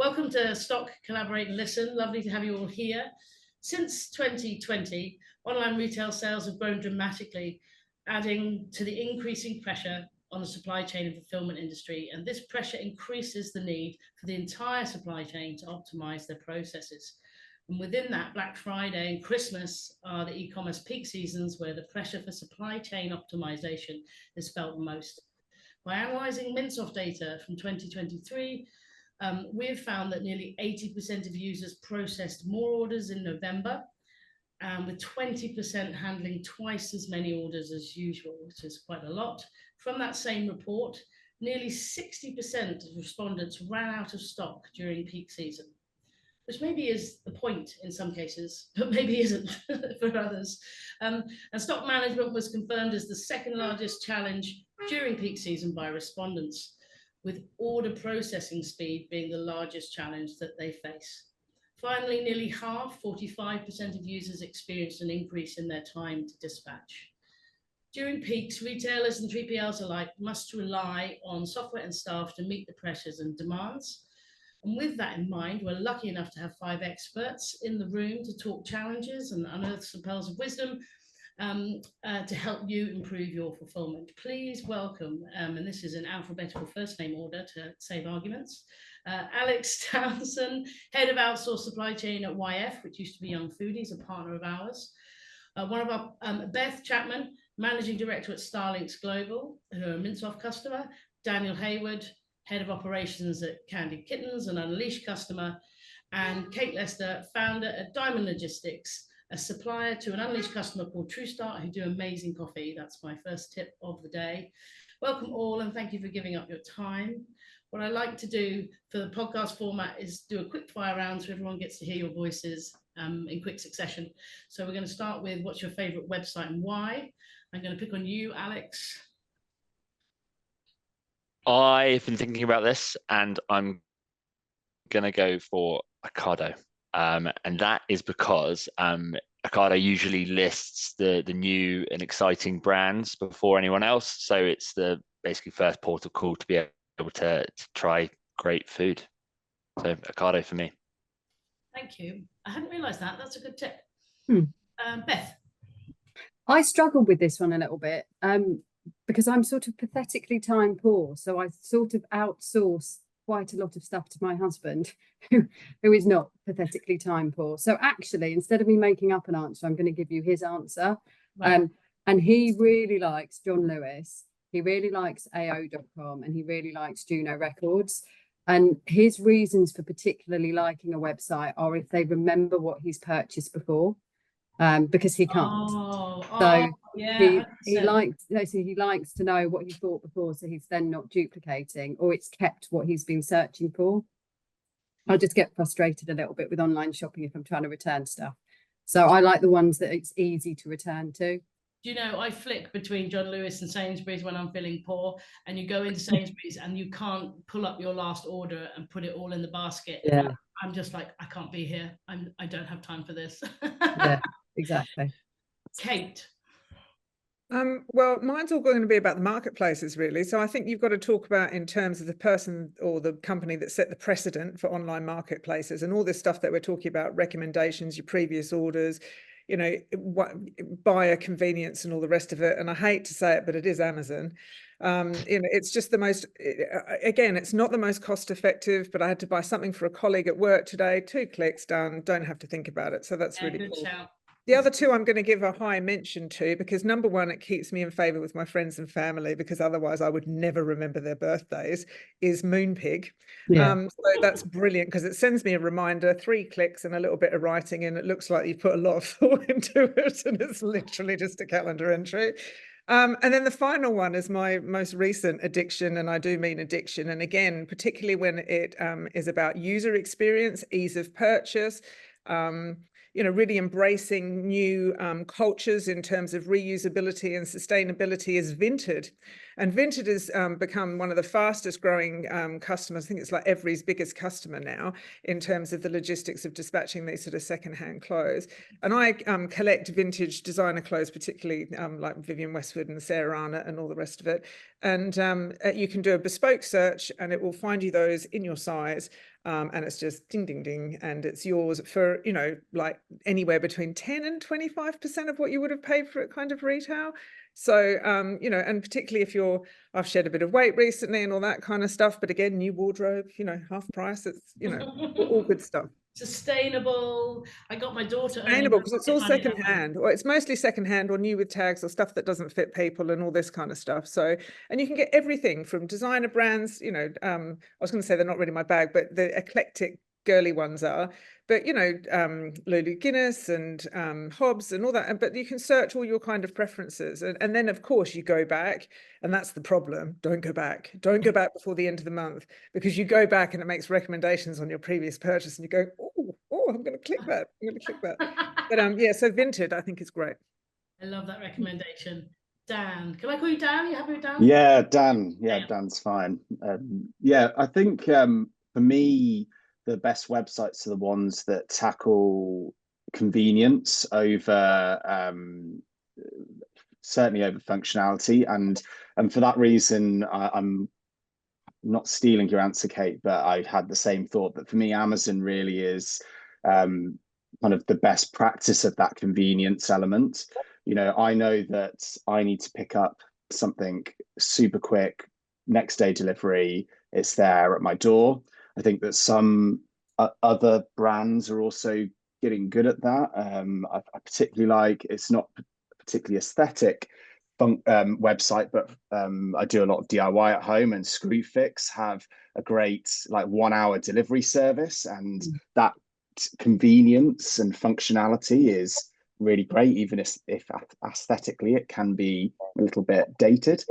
Welcome to Stock, Collaborate and Listen. Lovely to have you all here. Since 2020, online retail sales have grown dramatically, adding to the increasing pressure on the supply chain and fulfillment industry. And this pressure increases the need for the entire supply chain to optimize their processes. And within that, Black Friday and Christmas are the e-commerce peak seasons where the pressure for supply chain optimization is felt most. By analysing Mintsoft data from 2023, we've found that nearly 80% of users processed more orders in November, with 20% handling twice as many orders as usual, which is quite a lot. From that same report, nearly 60% of respondents ran out of stock during peak season, which maybe is the point in some cases, but maybe isn't for others. And stock management was confirmed as the second largest challenge during peak season by respondents, with order processing speed being the largest challenge that they face. Finally, nearly half, 45% of users experienced an increase in their time to dispatch. During peaks, retailers and 3PLs alike must rely on software and staff to meet the pressures and demands. And with that in mind, we're lucky enough to have 5 experts in the room to talk challenges and unearth some pearls of wisdom to help you improve your fulfillment. Please welcome, and this is in alphabetical first name order to save arguments, Alex Townsend, Head of Outsourced Supply Chain at YF, which used to be Young Foodies, a partner of ours. One of our, Beth Chapman, Managing Director at Starlinks Global, who are a Mintsoft customer. Daniel Hayward, Head of Operations at Candy Kittens, an Unleashed customer. And Kate Lester, founder at Diamond Logistics, a supplier to an Unleashed customer called True Start, who do amazing coffee. That's my first tip of the day. Welcome all, and thank you for giving up your time. What I like to do for the podcast format is do a quick fire round so everyone gets to hear your voices in quick succession. So we're going to start with what's your favorite website and why. I'm going to pick on you, Alex. I've been thinking about this and I'm going to go for Ocado. And that is because Ocado usually lists the new and exciting brands before anyone else. So it's the basically first port of call to be able to try great food. So Ocado for me. Thank you. I hadn't realised that. That's a good tip. Beth. I struggled with this one a little bit because I'm sort of pathetically time poor. So I sort of outsource quite a lot of stuff to my husband, who is not pathetically time poor. So actually, instead of me making up an answer, I'm going to give you his answer. Right. And he really likes John Lewis. He really likes AO.com and he really likes Juno Records. And his reasons for particularly liking a website are if they remember what he's purchased before. Because he can't. Yeah, he likes to know what he thought before, so he's then not duplicating, or it's kept what he's been searching for. I just get frustrated a little bit with online shopping if I'm trying to return stuff. So I like the ones that it's easy to return to. Do you know, I flick between John Lewis and Sainsbury's when I'm feeling poor, and you go into Sainsbury's and you can't pull up your last order and put it all in the basket. Yeah. I'm just like, I can't be here. I don't have time for this. Yeah, exactly. Kate. Well, mine's all going to be about the marketplaces, really. So I think you've got to talk about in terms of the person or the company that set the precedent for online marketplaces and all this stuff that we're talking about, recommendations, your previous orders, you know, buyer convenience and all the rest of it. And I hate to say it, but it is Amazon. You know, it's just the most, again, it's not the most cost effective, but I had to buy something for a colleague at work today, 2 clicks done, don't have to think about it. So that's really cool. Shout. The other two I'm going to give a high mention to, because number one, it keeps me in favour with my friends and family, because otherwise I would never remember their birthdays, is Moonpig. Yeah. So that's brilliant because it sends me a reminder, 3 clicks and a little bit of writing, and it looks like you've put a lot of thought into it, and it's literally just a calendar entry. And then the final one is my most recent addiction, and I do mean addiction. And again, particularly when it is about user experience, ease of purchase, you know, really embracing new cultures in terms of reusability and sustainability is Vinted. And Vinted has become one of the fastest growing customers. I think it's like Every's biggest customer now in terms of the logistics of dispatching these sort of secondhand clothes. And I collect vintage designer clothes, particularly like Vivienne Westwood and Sarah Arnott and all the rest of it. And you can do a bespoke search and it will find you those in your size. And it's just ding, ding, ding. And it's yours for, you know, like anywhere between 10 and 25% of what you would have paid for it kind of retail. So, you know, and particularly if I've shed a bit of weight recently and all that kind of stuff. But again, new wardrobe, you know, half price. It's, you know, all good stuff. Sustainable. I got my daughter Sustainable because it's all secondhand, or it's mostly secondhand or new with tags or stuff that doesn't fit people and all this kind of stuff. So, and you can get everything from designer brands, you know, I was going to say they're not really my bag, but the eclectic girly ones are, but you know, Lulu Guinness and Hobbs and all that, but you can search all your kind of preferences, and then of course you go back, and that's the problem. Don't go back before the end of the month, because you go back and it makes recommendations on your previous purchase and you go, oh, I'm going to click that, but yeah, so Vinted I think is great. I love that recommendation. Dan, can I call you Dan? You happy with Dan? Yeah, Dan. Yeah, Dan's fine. Yeah, I think for me, the best websites are the ones that tackle convenience over certainly over functionality, and for that reason, I'm not stealing your answer, Kate, but I had the same thought that for me, Amazon really is kind of the best practice of that convenience element. You know, I know that I need to pick up something super quick, next day delivery, it's there at my door. I think that some other brands are also getting good at that. I particularly like, it's not particularly aesthetic website, but I do a lot of DIY at home, and Screwfix have a great like 1 hour delivery service, and that convenience and functionality is really great, even if aesthetically it can be a little bit dated.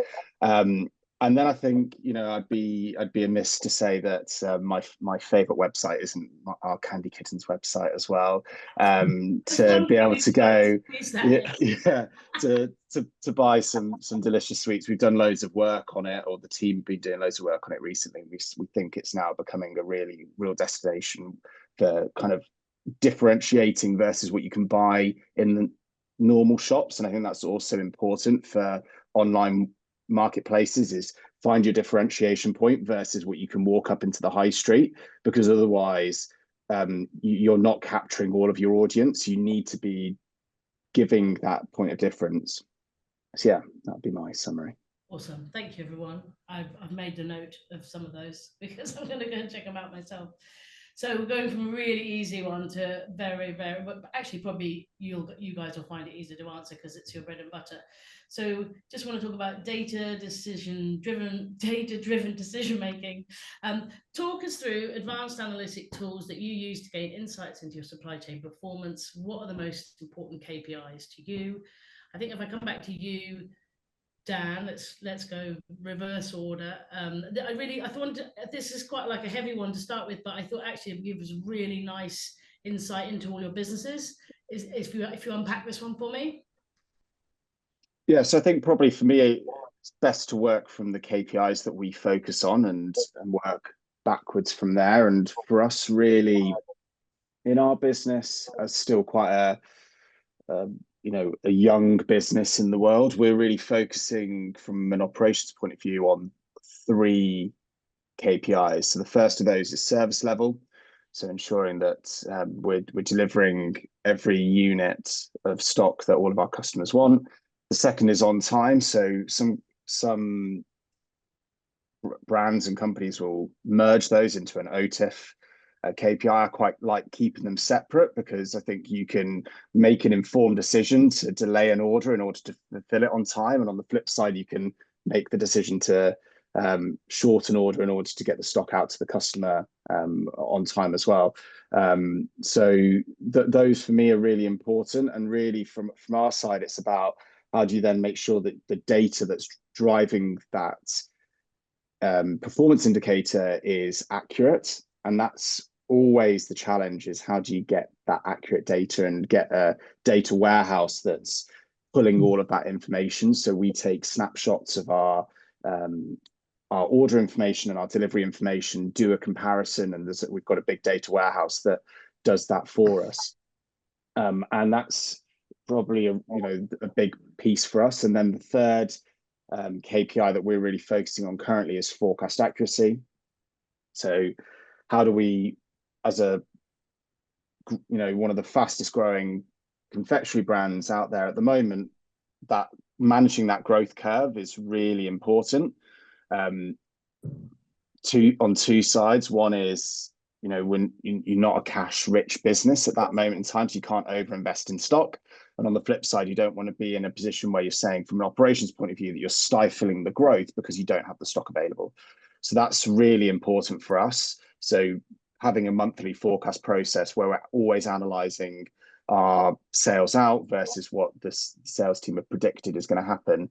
And then I think, you know, I'd be amiss to say that my favorite website isn't our Candy Kittens website as well. To be able to go, to buy some delicious sweets. We've done loads of work on it, or the team have been doing loads of work on it recently. We think it's now becoming a really real destination for kind of differentiating versus what you can buy in the normal shops. And I think that's also important for online marketplaces, is find your differentiation point versus what you can walk up into the high street, because otherwise you're not capturing all of your audience. You need to be giving that point of difference. So yeah, that'd be my summary. Awesome. Thank you, everyone. I've made a note of some of those because I'm going to go and check them out myself. So we're going from a really easy one to very, very, but actually probably you guys will find it easier to answer because it's your bread and butter. So just want to talk about data-driven decision-making. Talk us through advanced analytic tools that you use to gain insights into your supply chain performance. What are the most important KPIs to you? I think if I come back to you, Dan, let's go reverse order. I thought this is quite like a heavy one to start with, but I thought actually it gives really nice insight into all your businesses. If you unpack this one for me. Yeah, so I think probably for me, it's best to work from the KPIs that we focus on and work backwards from there. And for us, really, in our business, as still quite a young business in the world, we're really focusing from an operations point of view on 3 KPIs. So the first of those is service level. So ensuring that we're delivering every unit of stock that all of our customers want. The second is on time. So some brands and companies will merge those into an OTIF KPI. I quite like keeping them separate because I think you can make an informed decision to delay an order in order to fulfill it on time. And on the flip side, you can make the decision to shorten order in order to get the stock out to the customer on time as well. So those for me are really important. And really from our side, it's about how do you then make sure that the data that's driving that performance indicator is accurate. And that's always the challenge, is how do you get that accurate data and get a data warehouse that's pulling all of that information. So we take snapshots of our our order information and our delivery information, do a comparison, and we've got a big data warehouse that does that for us. And that's probably a big piece for us. And then the third KPI that we're really focusing on currently is forecast accuracy. So how do we, as one of the fastest growing confectionery brands out there at the moment, that managing that growth curve is really important. On two sides. One is, when you're not a cash rich business at that moment in time, so you can't overinvest in stock. And on the flip side, you don't want to be in a position where you're saying, from an operations point of view, that you're stifling the growth because you don't have the stock available. So that's really important for us. So having a monthly forecast process where we're always analyzing our sales out versus what the sales team have predicted is going to happen,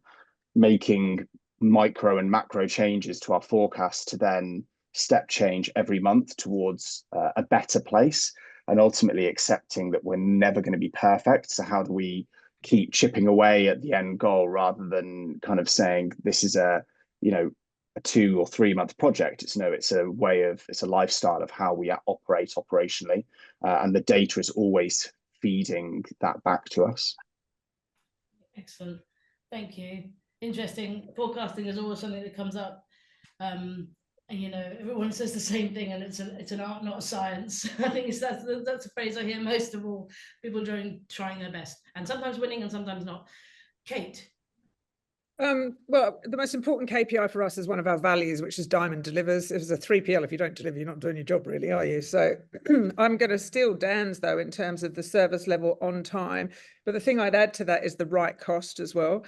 making micro and macro changes to our forecast to then step change every month towards a better place, and ultimately accepting that we're never going to be perfect. So how do we keep chipping away at the end goal rather than kind of saying this is a 2 or 3 month project? It's a lifestyle of how we operate operationally, and the data is always feeding that back to us. Excellent, thank you. Interesting. Forecasting is always something that comes up, and everyone says the same thing, and it's an art, not a science. I think that's a phrase I hear most of all. People trying their best, and sometimes winning and sometimes not. Kate. Well, the most important KPI for us is one of our values, which is Diamond Delivers. If it's a 3PL, if you don't deliver, you're not doing your job really, are you? So I'm going to steal Dan's, though, in terms of the service level on time. But the thing I'd add to that is the right cost as well,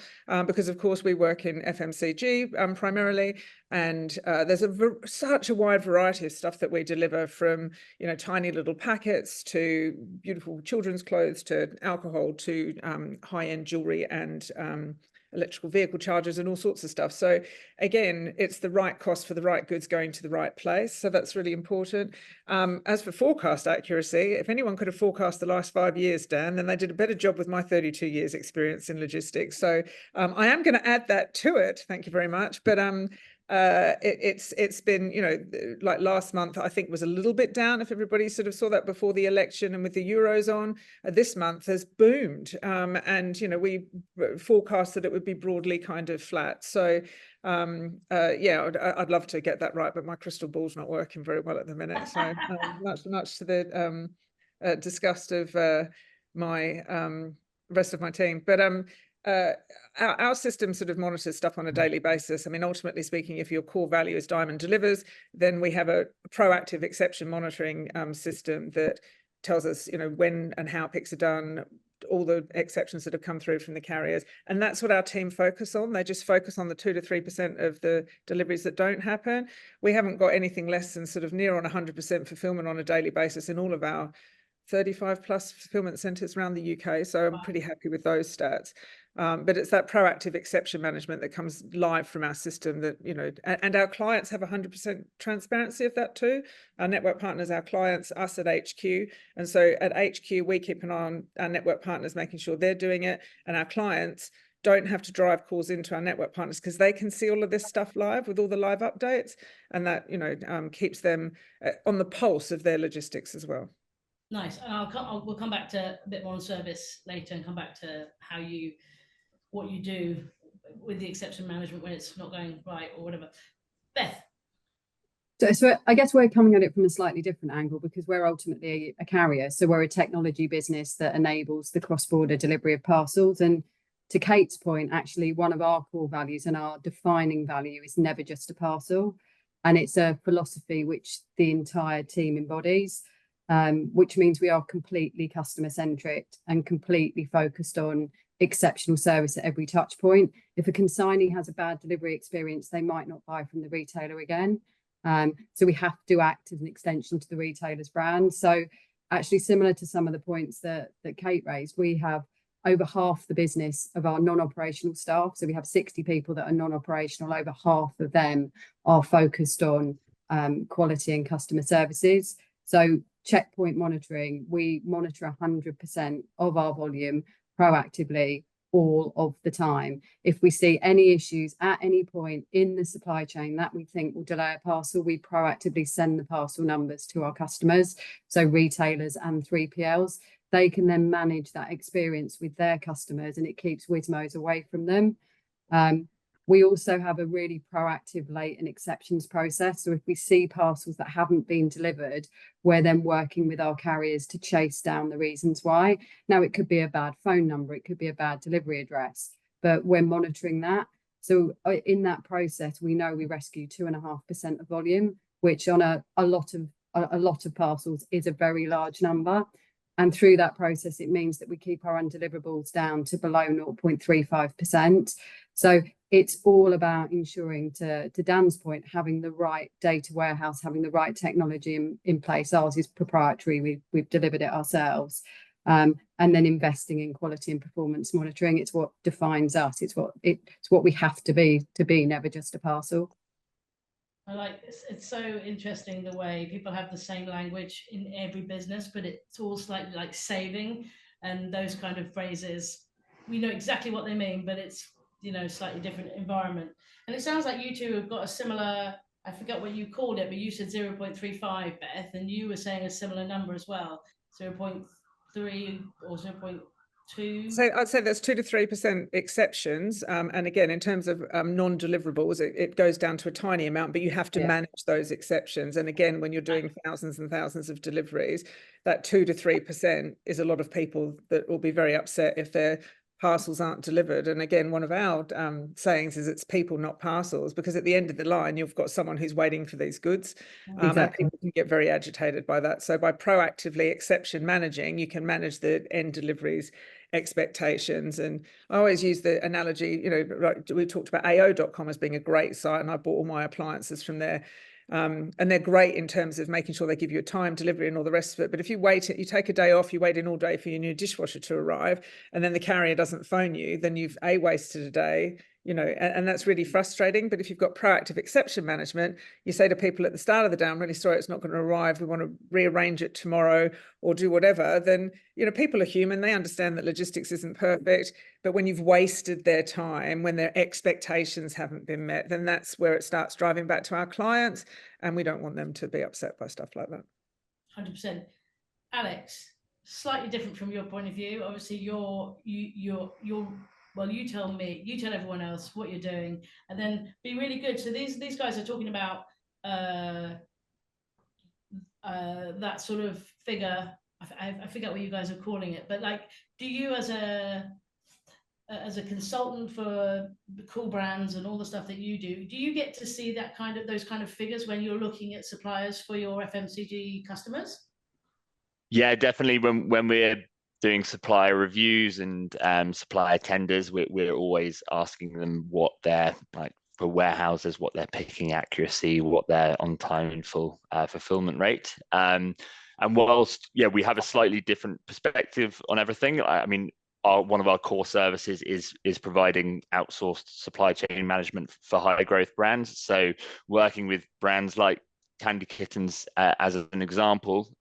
because, of course, we work in FMCG primarily, and there's such a wide variety of stuff that we deliver, from tiny little packets to beautiful children's clothes to alcohol to high-end jewelry and electrical vehicle chargers and all sorts of stuff. So again, it's the right cost for the right goods going to the right place. So that's really important. As for forecast accuracy, if anyone could have forecast the last 5 years, Dan, then they did a better job with my 32 years experience in logistics. So I am going to add that to it. Thank you very much. But it's been, like last month, I think was a little bit down, if everybody sort of saw that before the election, and with the Euros on, this month has boomed. And we forecast that it would be broadly kind of flat. So yeah, I'd love to get that right, but my crystal ball's not working very well at the minute. So much to the disgust of my rest of my team. But our system sort of monitors stuff on a daily basis. I mean, ultimately speaking, if your core value is Diamond Delivers, then we have a proactive exception monitoring system that tells us, when and how picks are done, all the exceptions that have come through from the carriers. And that's what our team focus on. They just focus on the 2 to 3% of the deliveries that don't happen. We haven't got anything less than sort of near on 100% fulfillment on a daily basis in all of our 35 plus fulfillment centres around the UK. So I'm pretty happy with those stats. But it's that proactive exception management that comes live from our system that, and our clients have 100% transparency of that too. Our network partners, our clients, us at HQ. And so at HQ, we keep an eye on our network partners, making sure they're doing it. And our clients don't have to drive calls into our network partners because they can see all of this stuff live with all the live updates. And that, keeps them on the pulse of their logistics as well. Nice. And we'll come back to a bit more on service later, and come back to what you do with the exception management when it's not going right or whatever. Beth. So I guess we're coming at it from a slightly different angle, because we're ultimately a carrier. So we're a technology business that enables the cross-border delivery of parcels. And to Kate's point, actually, one of our core values and our defining value is never just a parcel. And it's a philosophy which the entire team embodies, which means we are completely customer centric and completely focused on exceptional service at every touch point. If a consignee has a bad delivery experience, they might not buy from the retailer again. So we have to act as an extension to the retailer's brand. So actually, similar to some of the points that Kate raised, we have over half the business of our non-operational staff. So we have 60 people that are non-operational. Over half of them are focused on quality and customer services. So checkpoint monitoring, we monitor 100% of our volume proactively all of the time. If we see any issues at any point in the supply chain that we think will delay a parcel, we proactively send the parcel numbers to our customers, so retailers and 3PLs. They can then manage that experience with their customers, and it keeps Wismos away from them. We also have a really proactive late and exceptions process. So if we see parcels that haven't been delivered, we're then working with our carriers to chase down the reasons why. Now, it could be a bad phone number, it could be a bad delivery address, but we're monitoring that. So in that process, we know we rescue 2.5% of volume, which on a lot of parcels is a very large number. And through that process, it means that we keep our undeliverables down to below 0.35%. So it's all about ensuring, to Dan's point, having the right data warehouse, having the right technology in place. Ours is proprietary. We've delivered it ourselves. And then investing in quality and performance monitoring. It's what defines us. It's what we have to be never just a parcel. I like this. It's so interesting the way people have the same language in every business, but it's all slightly like saving and those kind of phrases. We know exactly what they mean, but it's, you know, slightly different environment. And it sounds like you two have got a similar, I forget what you called it, but you said 0.35, Beth, and you were saying a similar number as well, 0.3 or 0.2. So I'd say there's 2 to 3% exceptions. And again, in terms of non-deliverables, it goes down to a tiny amount, but you have to manage those exceptions. And again, when you're doing thousands and thousands of deliveries, that 2 to 3% is a lot of people that will be very upset if their parcels aren't delivered. And again, one of our sayings is it's people, not parcels, because at the end of the line, you've got someone who's waiting for these goods. Exactly. And people can get very agitated by that. So by proactively exception managing, you can manage the end deliveries expectations. And I always use the analogy, you know, like we talked about AO.com as being a great site, and I bought all my appliances from there. And they're great in terms of making sure they give you a time delivery and all the rest of it. But if you take a day off, you wait in all day for your new dishwasher to arrive, and then the carrier doesn't phone you, then you've wasted a day, you know, and that's really frustrating. But if you've got proactive exception management, you say to people at the start of the day, I'm really sorry, it's not going to arrive. We want to rearrange it tomorrow or do whatever. Then, you know, people are human. They understand that logistics isn't perfect. But when you've wasted their time, when their expectations haven't been met, then that's where it starts driving back to our clients. And we don't want them to be upset by stuff like that. 100%. Alex, slightly different from your point of view. Obviously, you're well, you tell me, you tell everyone else what you're doing, and then be really good. So these guys are talking about that sort of figure. I forget what you guys are calling it, but like, do you as a consultant for the cool brands and all the stuff that you do you get to see those kind of figures when you're looking at suppliers for your FMCG customers? Yeah, definitely. When we're doing supplier reviews and supplier tenders, we're always asking them what they're like for warehouses, what their picking accuracy, what their on time and full fulfillment rate. And whilst we have a slightly different perspective on everything, I mean, one of our core services is providing outsourced supply chain management for high growth brands. So working with brands like Candy Kittens as an example,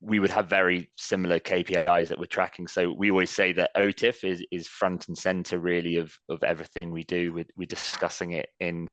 we would have very similar KPIs that we're tracking. So we always say that OTIF is front and center really of everything we do. We're discussing it in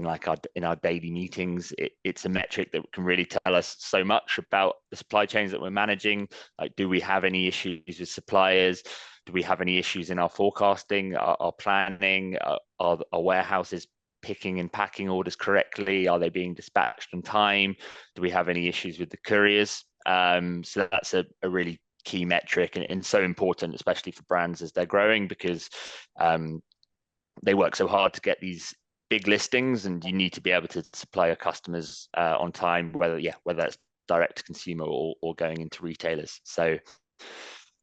our daily meetings. It's a metric that can really tell us so much about the supply chains that we're managing. Like, do we have any issues with suppliers? Do we have any issues in our forecasting, our planning? Are our warehouses picking and packing orders correctly? Are they being dispatched on time? Do we have any issues with the couriers? So that's a really key metric and so important, especially for brands as they're growing, because they work so hard to get these big listings, and you need to be able to supply your customers on time, whether that's direct to consumer or going into retailers. So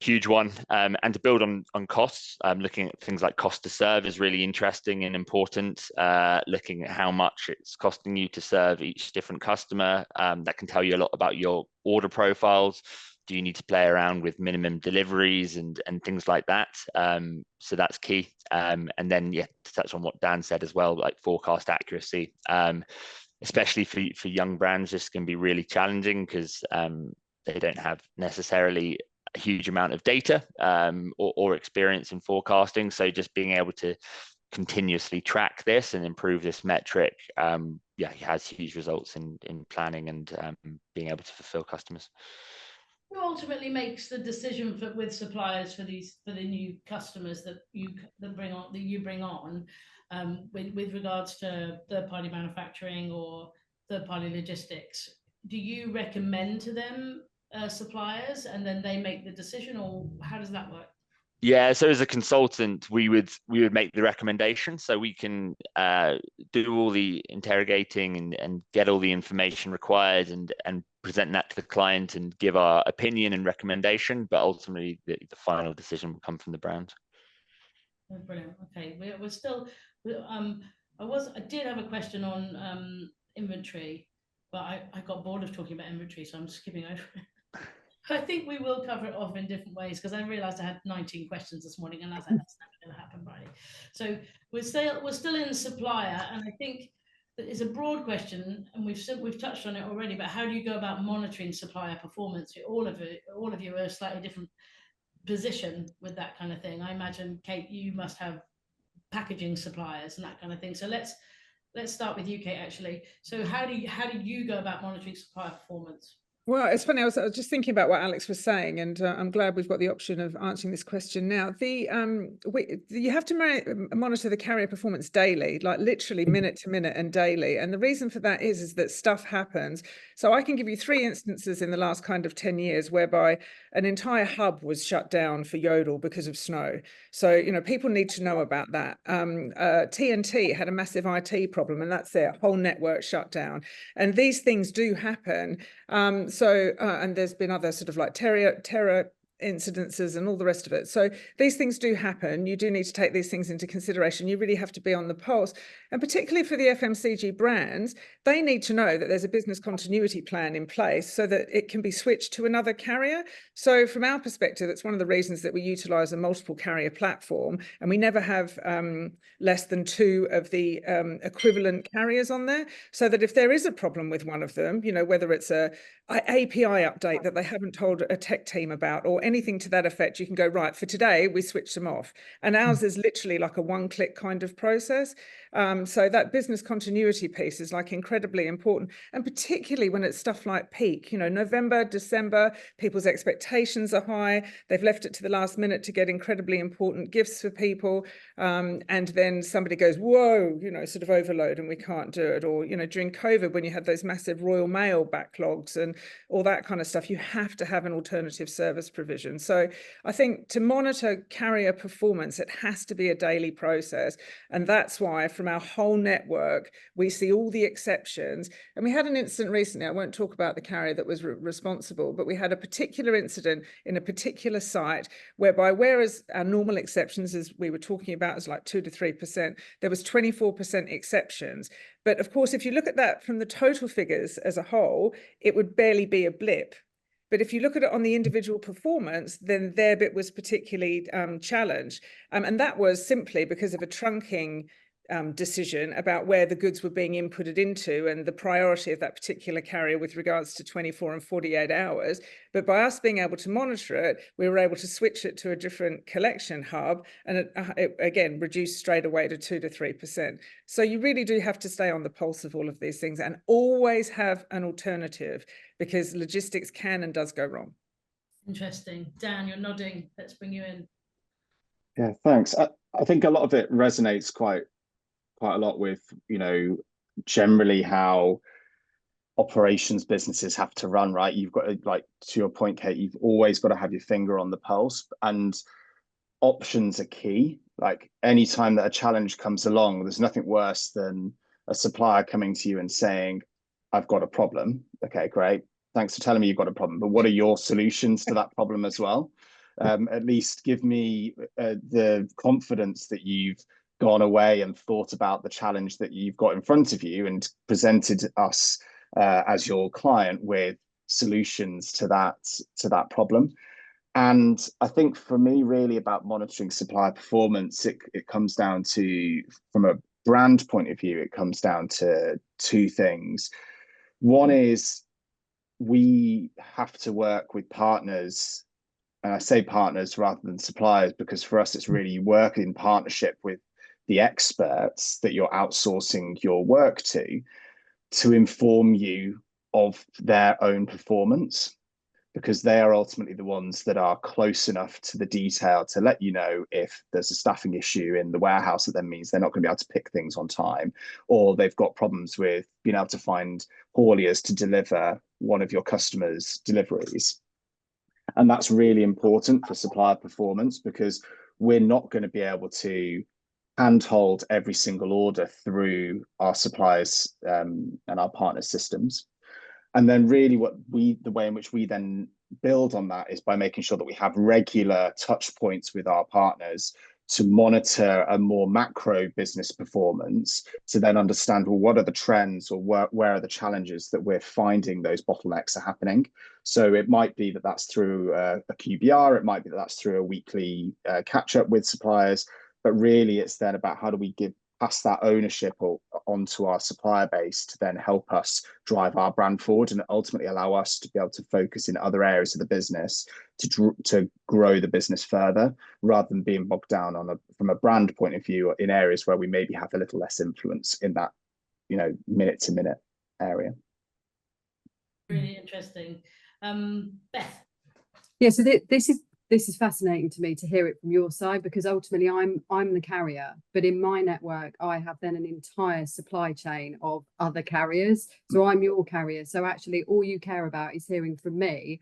huge one. And to build on costs, looking at things like cost to serve is really interesting and important. Looking at how much it's costing you to serve each different customer, that can tell you a lot about your order profiles. Do you need to play around with minimum deliveries and things like that? So that's key. And then to touch on what Dan said as well, like forecast accuracy, especially for young brands, this can be really challenging because they don't have necessarily a huge amount of data or experience in forecasting. So just being able to continuously track this and improve this metric, yeah, he has huge results in planning and being able to fulfill customers. Who ultimately makes the decision with suppliers for the new customers that you bring on with regards to third-party manufacturing or third-party logistics? Do you recommend to them suppliers and then they make the decision, or how does that work? Yeah, so as a consultant, we would make the recommendation, so we can do all the interrogating and get all the information required and present that to the client and give our opinion and recommendation. But ultimately, the final decision will come from the brand. Oh, brilliant. Okay, we're still. I did have a question on inventory, but I got bored of talking about inventory, so I'm skipping over it. I think we will cover it off in different ways, because I realized I had 19 questions this morning and I was like, that's never going to happen, right? So we're still in supplier, and I think that is a broad question, and we've touched on it already, but how do you go about monitoring supplier performance? All of you are a slightly different position with that kind of thing. I imagine, Kate, you must have packaging suppliers and that kind of thing. So let's start with you, Kate, actually. So how do you go about monitoring supplier performance? Well, it's funny. I was just thinking about what Alex was saying, and I'm glad we've got the option of answering this question now. You have to monitor the carrier performance daily, like literally minute to minute and daily. And the reason for that is that stuff happens. So I can give you 3 instances in the last kind of 10 years whereby an entire hub was shut down for Yodel because of snow. So, people need to know about that. TNT had a massive IT problem, and that's it, whole network shut down. And these things do happen. And there's been other sort of like terror incidences and all the rest of it. So these things do happen. You do need to take these things into consideration. You really have to be on the pulse. And particularly for the FMCG brands, they need to know that there's a business continuity plan in place so that it can be switched to another carrier. So from our perspective, it's one of the reasons that we utilize a multiple carrier platform, and we never have less than 2 of the equivalent carriers on there, so that if there is a problem with one of them, whether it's a API update that they haven't told a tech team about or anything to that effect, you can go, right, for today, we switch them off. And ours is literally like a one-click kind of process. So that business continuity piece is like incredibly important. And particularly when it's stuff like peak, November, December, people's expectations are high. They've left it to the last minute to get incredibly important gifts for people. And then somebody goes, whoa, sort of overload and we can't do it. Or, during COVID, when you had those massive Royal Mail backlogs and all that kind of stuff, you have to have an alternative service provision. So I think to monitor carrier performance, it has to be a daily process. And that's why from our whole network, we see all the exceptions. And we had an incident recently, I won't talk about the carrier that was responsible, but we had a particular incident in a particular site whereby, whereas our normal exceptions, as we were talking about, is like 2 to 3%, there was 24% exceptions. But of course, if you look at that from the total figures as a whole, it would barely be a blip. But if you look at it on the individual performance, then their bit was particularly challenged. And that was simply because of a trunking decision about where the goods were being inputted into and the priority of that particular carrier with regards to 24 and 48 hours. But by us being able to monitor it, we were able to switch it to a different collection hub, and it again reduced straight away to 2 to 3%. So you really do have to stay on the pulse of all of these things and always have an alternative, because logistics can and does go wrong. Interesting. Dan, you're nodding. Let's bring you in. Yeah, thanks. I think a lot of it resonates quite a lot with, generally how operations businesses have to run, right? You've got to, like, to your point, Kate, you've always got to have your finger on the pulse, and options are key. Like, anytime that a challenge comes along, there's nothing worse than a supplier coming to you and saying, I've got a problem. Okay, great. Thanks for telling me you've got a problem, but what are your solutions to that problem as well? At least give me the confidence that you've gone away and thought about the challenge that you've got in front of you and presented us as your client with solutions to that problem. And I think for me, really about monitoring supplier performance, it comes down to, from a brand point of view, it comes down to 2 things. One is we have to work with partners and I say partners rather than suppliers, because for us, it's really work in partnership with the experts that you're outsourcing your work to inform you of their own performance, because they are ultimately the ones that are close enough to the detail to let you know if there's a staffing issue in the warehouse that then means they're not going to be able to pick things on time, or they've got problems with being able to find hauliers to deliver one of your customers' deliveries. And that's really important for supplier performance, because we're not going to be able to handhold every single order through our suppliers and our partner systems. And then really the way in which we then build on that is by making sure that we have regular touch points with our partners to monitor a more macro business performance, to then understand, well, what are the trends, or where are the challenges that we're finding those bottlenecks are happening. So it might be that that's through a QBR, it might be that that's through a weekly catch up with suppliers, but really it's then about how do we pass that ownership onto our supplier base to then help us drive our brand forward, and ultimately allow us to be able to focus in other areas of the business to grow the business further, rather than being bogged down from a brand point of view in areas where we maybe have a little less influence in that, minute to minute area. Really interesting. Beth. Yeah, so this is fascinating to me to hear it from your side, because ultimately I'm the carrier, but in my network I have then an entire supply chain of other carriers. So I'm your carrier. So actually all you care about is hearing from me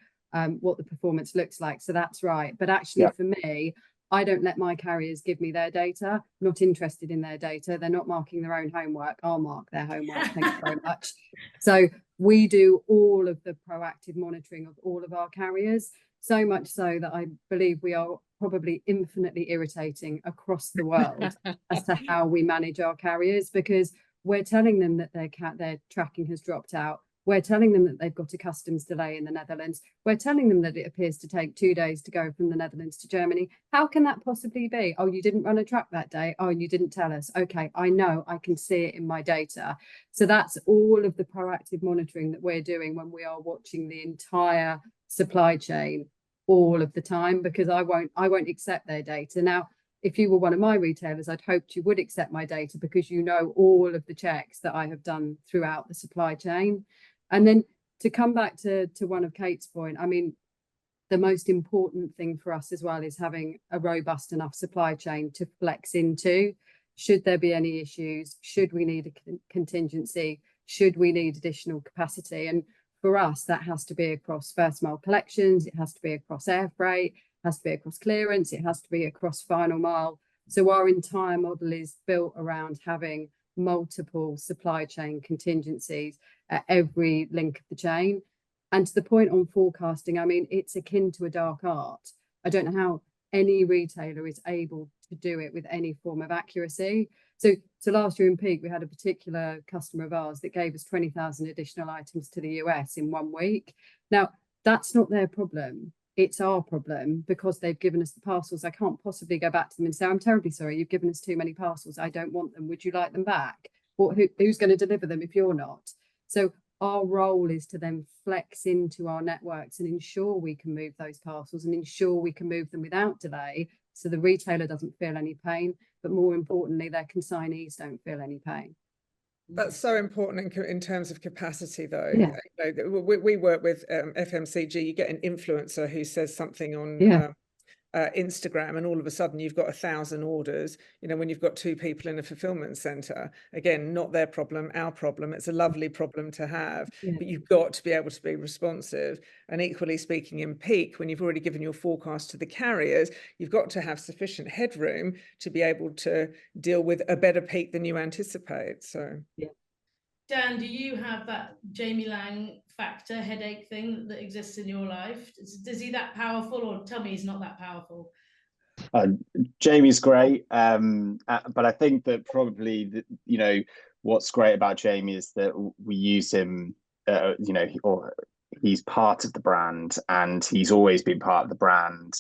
what the performance looks like. So that's right. But actually, for me, I don't let my carriers give me their data. I'm not interested in their data. They're not marking their own homework. I'll mark their homework. Thank you very much. So we do all of the proactive monitoring of all of our carriers. So much so that I believe we are probably infinitely irritating across the world as to how we manage our carriers, because we're telling them that their tracking has dropped out. We're telling them that they've got a customs delay in the Netherlands. We're telling them that it appears to take 2 days to go from the Netherlands to Germany. How can that possibly be? Oh, you didn't run a truck that day. Oh, you didn't tell us. Okay, I know, I can see it in my data. So that's all of the proactive monitoring that we're doing when we are watching the entire supply chain all of the time, because I won't accept their data. Now, if you were one of my retailers, I'd hoped you would accept my data, because you know all of the checks that I have done throughout the supply chain. And then to come back to one of Kate's point, I mean, the most important thing for us as well is having a robust enough supply chain to flex into. Should there be any issues? Should we need a contingency? Should we need additional capacity? And for us, that has to be across first mile collections, it has to be across air freight, it has to be across clearance, it has to be across final mile. So our entire model is built around having multiple supply chain contingencies at every link of the chain. And to the point on forecasting, I mean, it's akin to a dark art. I don't know how any retailer is able to do it with any form of accuracy. So last year in peak, we had a particular customer of ours that gave us 20,000 additional items to the US in 1 week. Now, that's not their problem. It's our problem, because they've given us the parcels. I can't possibly go back to them and say, I'm terribly sorry, you've given us too many parcels. I don't want them. Would you like them back? Who's going to deliver them if you're not? So our role is to then flex into our networks and ensure we can move those parcels and ensure we can move them without delay, so the retailer doesn't feel any pain, but more importantly, their consignees don't feel any pain. That's so important in terms of capacity, though. Yeah. We work with FMCG. You get an influencer who says something on Instagram, and all of a sudden you've got 1,000 orders. When you've got 2 people in a fulfillment center, again, not their problem, our problem. It's a lovely problem to have, but you've got to be able to be responsive. And equally speaking, in peak, when you've already given your forecast to the carriers, you've got to have sufficient headroom to be able to deal with a better peak than you anticipate. So Dan, do you have that Jamie Lang factor headache thing that exists in your life? Is he that powerful, or tell me he's not that powerful? Jamie's great, but I think that probably what's great about Jamie is that we use him, or he's part of the brand, and he's always been part of the brand,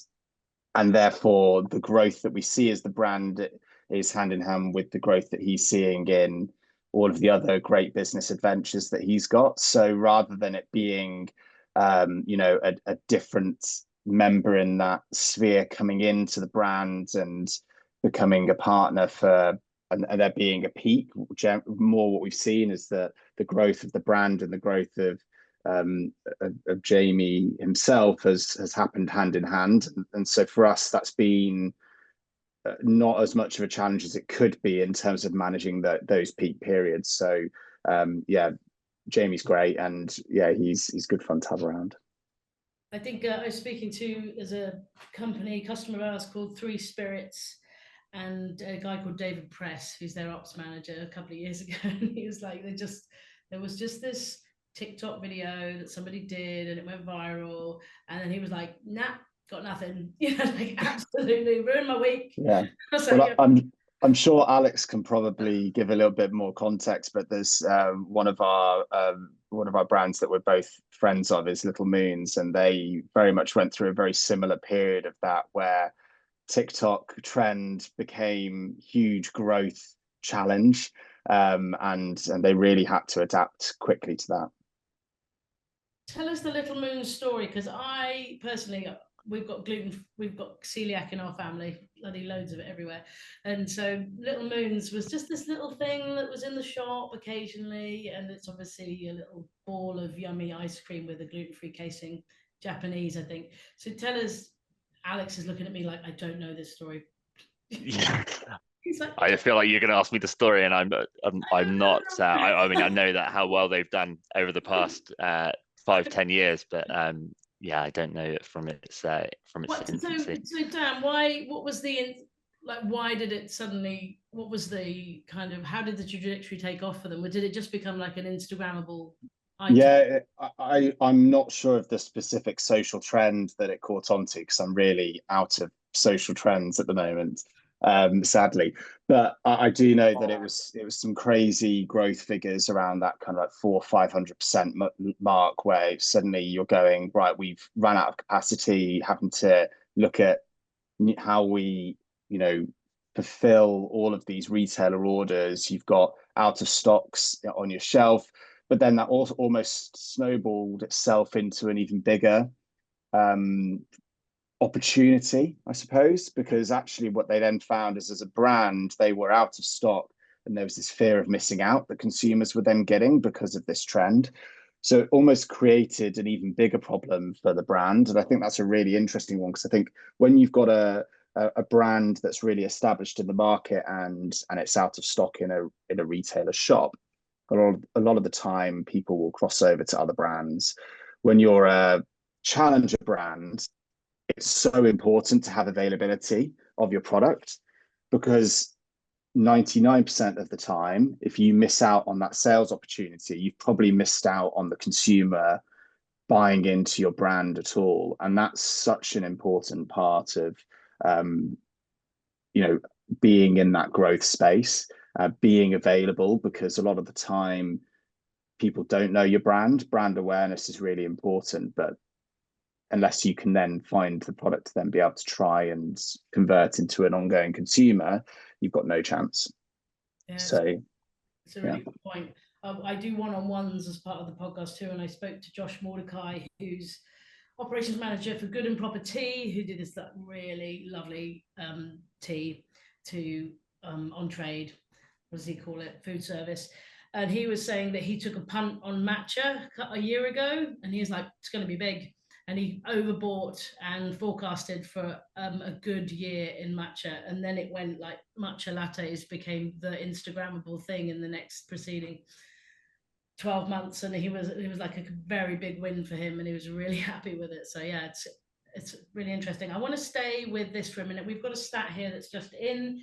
and therefore the growth that we see as the brand is hand in hand with the growth that he's seeing in all of the other great business adventures that he's got. So rather than it being, a different member in that sphere coming into the brand and becoming a partner for, and there being a peak. More what we've seen is that the growth of the brand and the growth of Jamie himself has happened hand in hand, and so for us that's been not as much of a challenge as it could be in terms of managing those peak periods. So yeah, Jamie's great, and yeah, he's good fun to have around. I think I was speaking to as a customer of ours called Three Spirits, and a guy called David Press, who's their ops manager, a couple of years ago, and he was like, there was just this TikTok video that somebody did and it went viral, and then he was like, nah, got nothing. Like absolutely ruined my week. Yeah. Well, like, I'm sure Alex can probably give a little bit more context, but there's one of our brands that we're both friends of is Little Moons, and they very much went through a very similar period of that, where TikTok trend became huge growth challenge, and they really had to adapt quickly to that. Tell us the Little Moons story, because I personally, we've got celiac in our family, bloody loads of it everywhere, and so Little Moons was just this little thing that was in the shop occasionally, and it's obviously a little ball of yummy ice cream with a gluten-free casing, Japanese, I think. So tell us. Alex is looking at me like I don't know this story. Yeah. He's like, I feel like you're going to ask me the story, and I'm not. I mean, I know that how well they've done over the past 5-10 years, but yeah, I don't know it from its infancy. So Dan, what was the why did it suddenly? What was the kind of? How did the trajectory take off for them? Or did it just become like an Instagrammable item? Yeah, I'm not sure of the specific social trend that it caught on to, because I'm really out of social trends at the moment, sadly. But I do know that it was some crazy growth figures around that kind of like 400-500% mark, where suddenly you're going, right, we've run out of capacity, having to look at how we, fulfill all of these retailer orders. You've got out of stocks on your shelf. But then that also almost snowballed itself into an even bigger opportunity, I suppose, because actually what they then found is, as a brand, they were out of stock, and there was this fear of missing out that consumers were then getting because of this trend. So it almost created an even bigger problem for the brand. And I think that's a really interesting one, because I think when you've got a brand that's really established in the market and it's out of stock in a retailer shop, a lot of the time people will cross over to other brands. When you're a challenger brand, it's so important to have availability of your product, because 99% of the time, if you miss out on that sales opportunity, you've probably missed out on the consumer buying into your brand at all. And that's such an important part of being in that growth space, being available, because a lot of the time people don't know your brand awareness is really important, but unless you can then find the product to then be able to try and convert into an ongoing consumer, you've got no chance. Yeah, so it's a really good point. I do one-on-ones as part of the podcast too, and I spoke to Josh Mordecai, who's operations manager for Good and Proper Tea, who did that really lovely tea to on trade, what does he call it, food service, and he was saying that he took a punt on matcha a year ago, and he was like, it's going to be big, and he overbought and forecasted for a good year in matcha, and then it went like matcha lattes became the Instagrammable thing in the next preceding 12 months, and it was like a very big win for him, and he was really happy with it. So yeah, it's really interesting. I want to stay with this for a minute. We've got a stat here that's just in,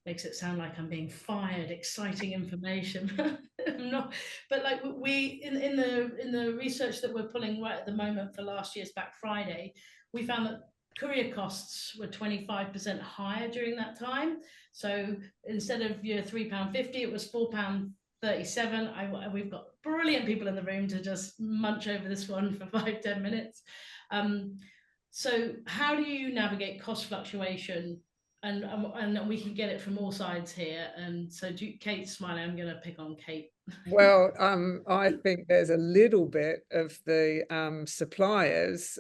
makes it sound like I'm being fired, exciting information. I'm not, but like we in the research that we're pulling right at the moment for last year's Black Friday, we found that courier costs were 25% higher during that time. So instead of your £3.50, it was £4.37. We've got brilliant people in the room to just munch over this one for 5-10 minutes. So how do you navigate cost fluctuation and we can get it from all sides here. And so Kate's smiling. I'm going to pick on Kate. Well, I think there's a little bit of the suppliers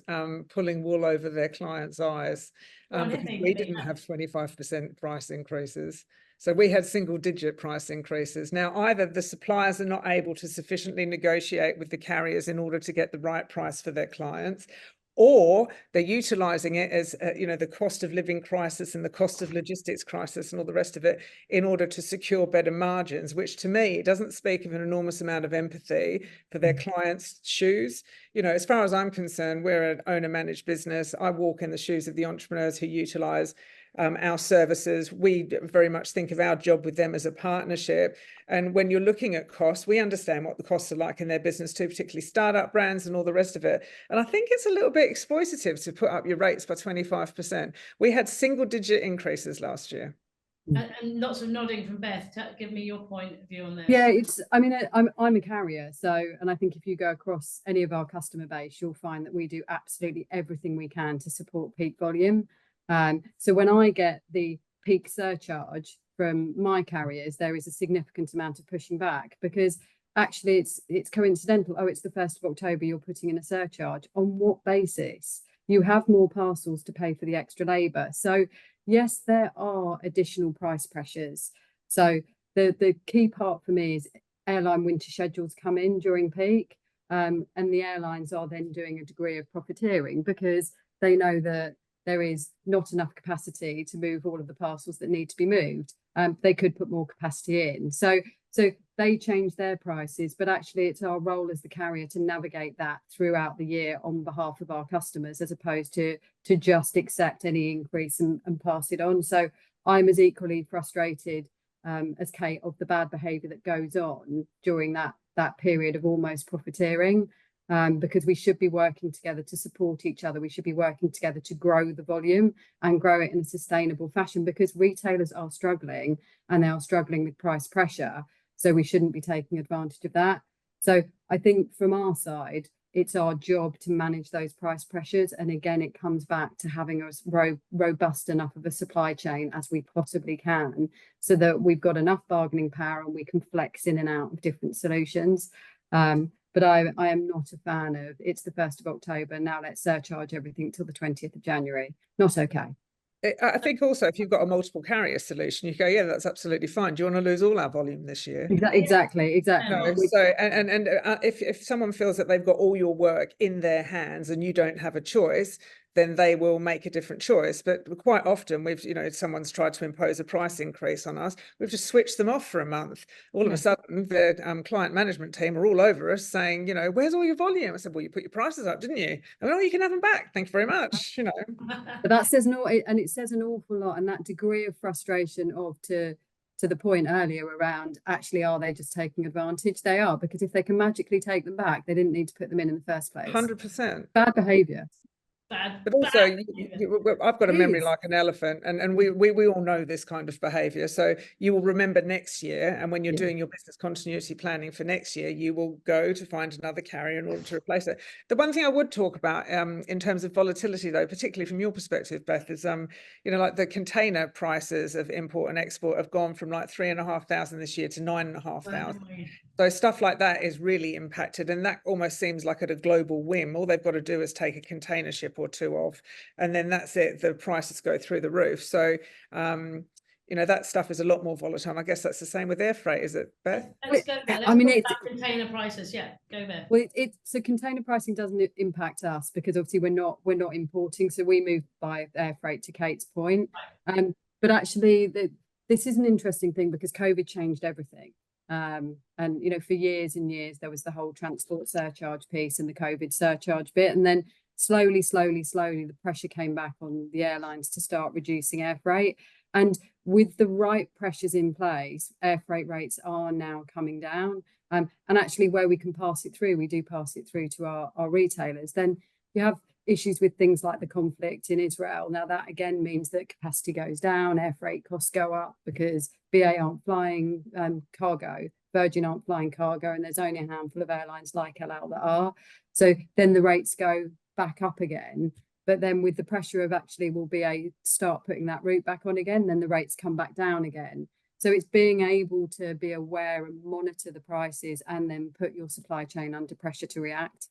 pulling wool over their clients' eyes because we didn't have 25% price increases. So we had single-digit price increases. Now, either the suppliers are not able to sufficiently negotiate with the carriers in order to get the right price for their clients, or they're utilising it as, the cost of living crisis and the cost of logistics crisis and all the rest of it in order to secure better margins, which to me, it doesn't speak of an enormous amount of empathy for their clients' shoes. As far as I'm concerned, we're an owner-managed business. I walk in the shoes of the entrepreneurs who utilise our services. We very much think of our job with them as a partnership. And when you're looking at costs, we understand what the costs are like in their business too, particularly startup brands and all the rest of it. And I think it's a little bit exploitative to put up your rates by 25%. We had single-digit increases last year. And lots of nodding from Beth. Give me your point of view on this. Yeah, I'm a carrier, and I think if you go across any of our customer base, you'll find that we do absolutely everything we can to support peak volume. So when I get the peak surcharge from my carriers, there is a significant amount of pushing back, because actually it's coincidental. Oh, it's the 1st of October, you're putting in a surcharge. On what basis? You have more parcels to pay for the extra labour. So yes, there are additional price pressures. So the key part for me is airline winter schedules come in during peak, and the airlines are then doing a degree of profiteering because they know that there is not enough capacity to move all of the parcels that need to be moved. They could put more capacity in. So they change their prices, but actually it's our role as the carrier to navigate that throughout the year on behalf of our customers, as opposed to just accept any increase and pass it on. So I'm as equally frustrated as Kate of the bad behaviour that goes on during that period of almost profiteering. Because we should be working together to support each other. We should be working together to grow the volume and grow it in a sustainable fashion, because retailers are struggling and they are struggling with price pressure. So we shouldn't be taking advantage of that. So I think from our side, it's our job to manage those price pressures. And again, it comes back to having a robust enough of a supply chain as we possibly can, so that we've got enough bargaining power and we can flex in and out of different solutions. But I am not a fan of it's the 1st of October, now let's surcharge everything till the 20th of January. Not okay. I think also if you've got a multiple carrier solution, you go, yeah, that's absolutely fine. Do you want to lose all our volume this year? Exactly. No, so and if someone feels that they've got all your work in their hands and you don't have a choice, then they will make a different choice. But quite often we've, someone's tried to impose a price increase on us. We've just switched them off for a month. All of a sudden, the client management team are all over us saying, where's all your volume? I said, well, you put your prices up, didn't you? And well, you can have them back. Thank you very much. But that says and it says an awful lot. And that degree of frustration to the point earlier around, actually, are they just taking advantage? They are, because if they can magically take them back, they didn't need to put them in the first place. 100%. Bad behaviour. But also, I've got a memory like an elephant, and we all know this kind of behaviour. So you will remember next year, and when you're doing your business continuity planning for next year, you will go to find another carrier in order to replace it. The one thing I would talk about in terms of volatility, though, particularly from your perspective, Beth, is like the container prices of import and export have gone from like 3,500 this year to 9,500. So stuff like that is really impacted, and that almost seems like at a global whim. All they've got to do is take a container ship or two off, and then that's it. The prices go through the roof. So that stuff is a lot more volatile. I guess that's the same with air freight, is it, Beth? Let's go there. Let's talk about container prices. Yeah, go there. Well, so container pricing doesn't impact us, because obviously we're not importing, so we move by air freight, to Kate's point. But actually, this is an interesting thing, because COVID changed everything. And for years and years there was the whole transport surcharge piece and the COVID surcharge bit, and then slowly the pressure came back on the airlines to start reducing air freight. And with the right pressures in place, air freight rates are now coming down. And actually, where we can pass it through, we do pass it through to our retailers. Then you have issues with things like the conflict in Israel. Now that again means that capacity goes down, air freight costs go up, because BA aren't flying cargo, Virgin aren't flying cargo, and there's only a handful of airlines like El Al that are. So then the rates go back up again. But then with the pressure of actually we'll be able to start putting that route back on again, then the rates come back down again. So it's being able to be aware and monitor the prices and then put your supply chain under pressure to react.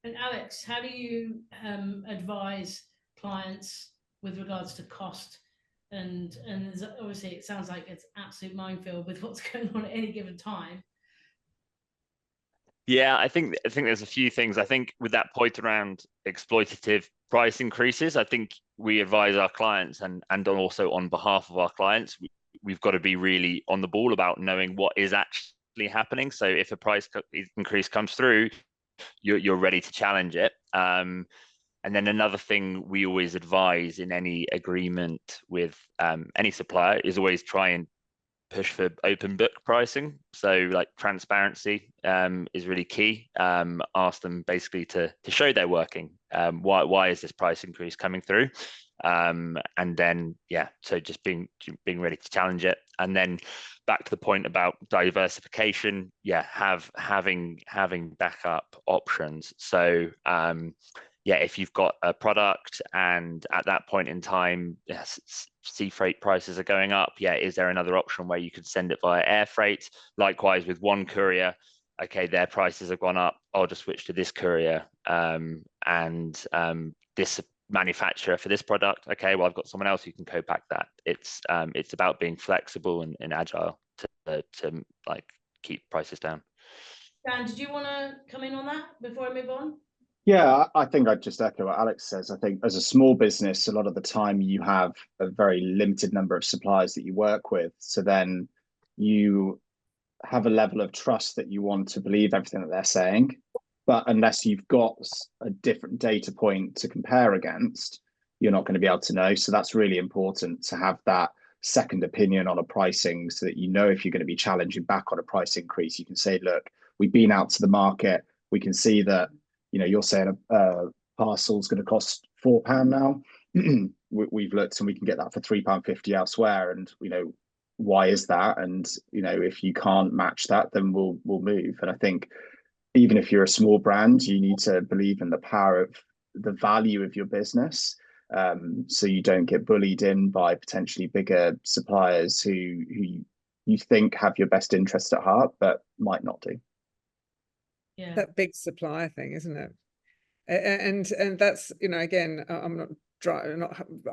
And Alex, how do you advise clients with regards to cost? And obviously it sounds like it's absolute minefield with what's going on at any given time. Yeah, I think there's a few things. I think with that point around exploitative price increases, I think we advise our clients and also on behalf of our clients, we've got to be really on the ball about knowing what is actually happening. So if a price increase comes through, you're ready to challenge it. And then another thing we always advise in any agreement with any supplier is always try and push for open book pricing. So like transparency is really key. Ask them basically to show they're working. Why is this price increase coming through? And then so just being ready to challenge it. And then back to the point about diversification, having backup options. So if you've got a product and at that point in time, sea freight prices are going up, is there another option where you could send it via air freight? Likewise with one courier, okay, their prices have gone up, I'll just switch to this courier and this manufacturer for this product, okay, well, I've got someone else who can co-pack that. It's about being flexible and agile to like keep prices down. Dan, did you want to come in on that before I move on? Yeah, I think I'd just echo what Alex says. I think as a small business, a lot of the time you have a very limited number of suppliers that you work with. So then you have a level of trust that you want to believe everything that they're saying. But unless you've got a different data point to compare against, you're not going to be able to know. So that's really important to have that second opinion on a pricing so that you know if you're going to be challenging back on a price increase, you can say, look, we've been out to the market. We can see that, you're saying a parcel's going to cost £4 now. We've looked and we can get that for £3.50 elsewhere. And, why is that? And, if you can't match that, then we'll move. And I think even if you're a small brand, you need to believe in the power of the value of your business. So you don't get bullied in by potentially bigger suppliers who you think have your best interest at heart, but might not do. Yeah, That big supplier thing, isn't it? And that's, again, I'm not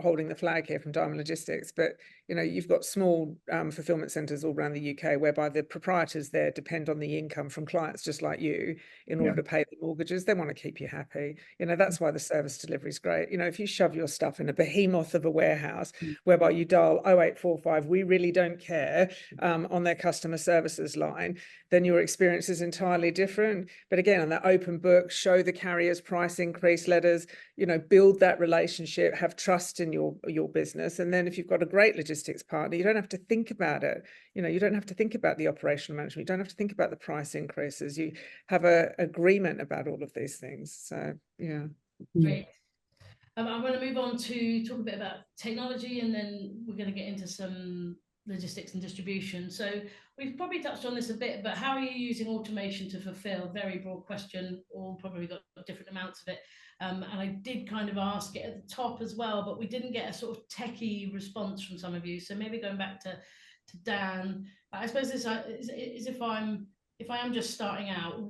holding the flag here from Diamond Logistics, but you've got small fulfillment centres all around the UK whereby the proprietors there depend on the income from clients just like you in order to pay the mortgages. They want to keep you happy. That's why the service delivery is great. If you shove your stuff in a behemoth of a warehouse whereby you dial 0845, we really don't care, on their customer services line, then your experience is entirely different. But again, on that open book, show the carriers price increase letters, build that relationship, have trust in your business. And then if you've got a great logistics partner, you don't have to think about it. You don't have to think about the operational management. You don't have to think about the price increases. You have an agreement about all of these things. So, yeah. Great. I'm going to move on to talk a bit about technology, and then we're going to get into some logistics and distribution. So we've probably touched on this a bit, but how are you using automation to fulfill? Very broad question, all probably got different amounts of it. And I did kind of ask it at the top as well, but we didn't get a sort of techie response from some of you. So maybe going back to Dan, I suppose this is if I am just starting out,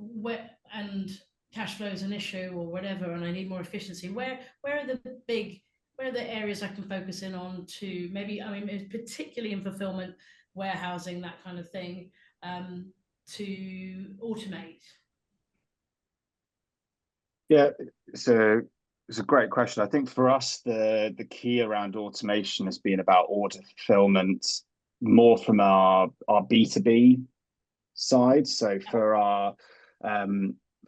and cash flow is an issue or whatever, and I need more efficiency, where are the areas I can focus in on to maybe, particularly in fulfillment, warehousing, that kind of thing, to automate? Yeah, it's a great question. I think for us, the key around automation has been about order fulfillment more from our B2B side. So for our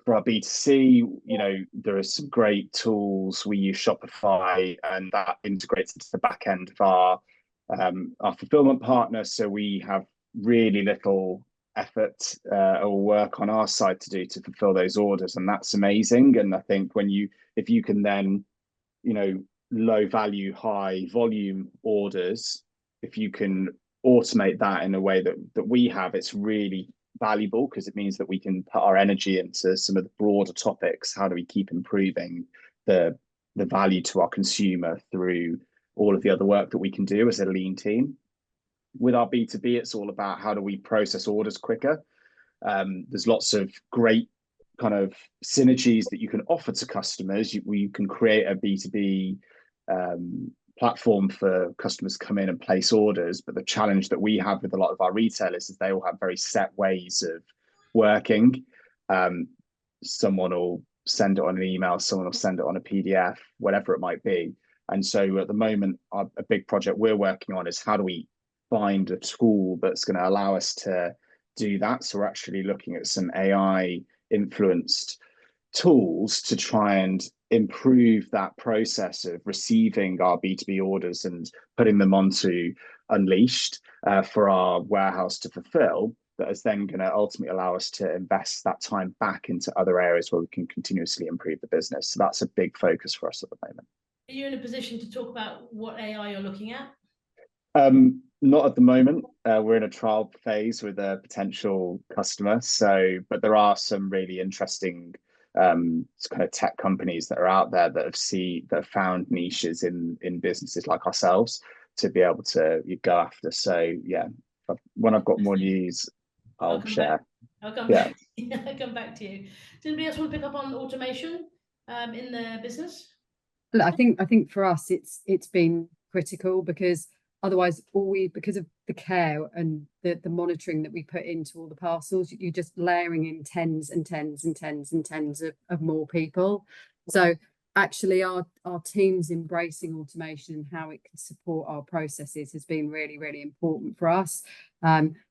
B2C, there are some great tools. We use Shopify, and that integrates into the back end of our fulfillment partner. So we have really little effort or work on our side to do to fulfill those orders, and that's amazing. And I think if you can then, low value, high volume orders, if you can automate that in a way that we have, it's really valuable because it means that we can put our energy into some of the broader topics. How do we keep improving the the value to our consumer through all of the other work that we can do as a lean team. With our B2B, it's all about how do we process orders quicker. There's lots of great kind of synergies that you can offer to customers. You can create a B2B platform for customers to come in and place orders, but the challenge that we have with a lot of our retailers is they all have very set ways of working. Someone will send it on an email, someone will send it on a PDF, whatever it might be. And so at the moment, a big project we're working on is how do we find a tool that's going to allow us to do that. So we're actually looking at some AI influenced tools to try and improve that process of receiving our B2B orders and putting them onto Unleashed for our warehouse to fulfill. That is then going to ultimately allow us to invest that time back into other areas where we can continuously improve the business. So that's a big focus for us at the moment. Are you in a position to talk about what AI you're looking at? Not at the moment. We're in a trial phase with a potential customer. But there are some really interesting kind of tech companies that are out there that have found niches in businesses like ourselves to be able to go after. So yeah, when I've got more news, I'll share. I'll come back. I'll come back to you. Does anybody else want to pick up on automation in the business? Look, I think for us it's been critical, because otherwise because of the care and the monitoring that we put into all the parcels, you're just layering in tens and tens and tens and tens of more people. So actually our teams embracing automation and how it can support our processes has been really, really important for us.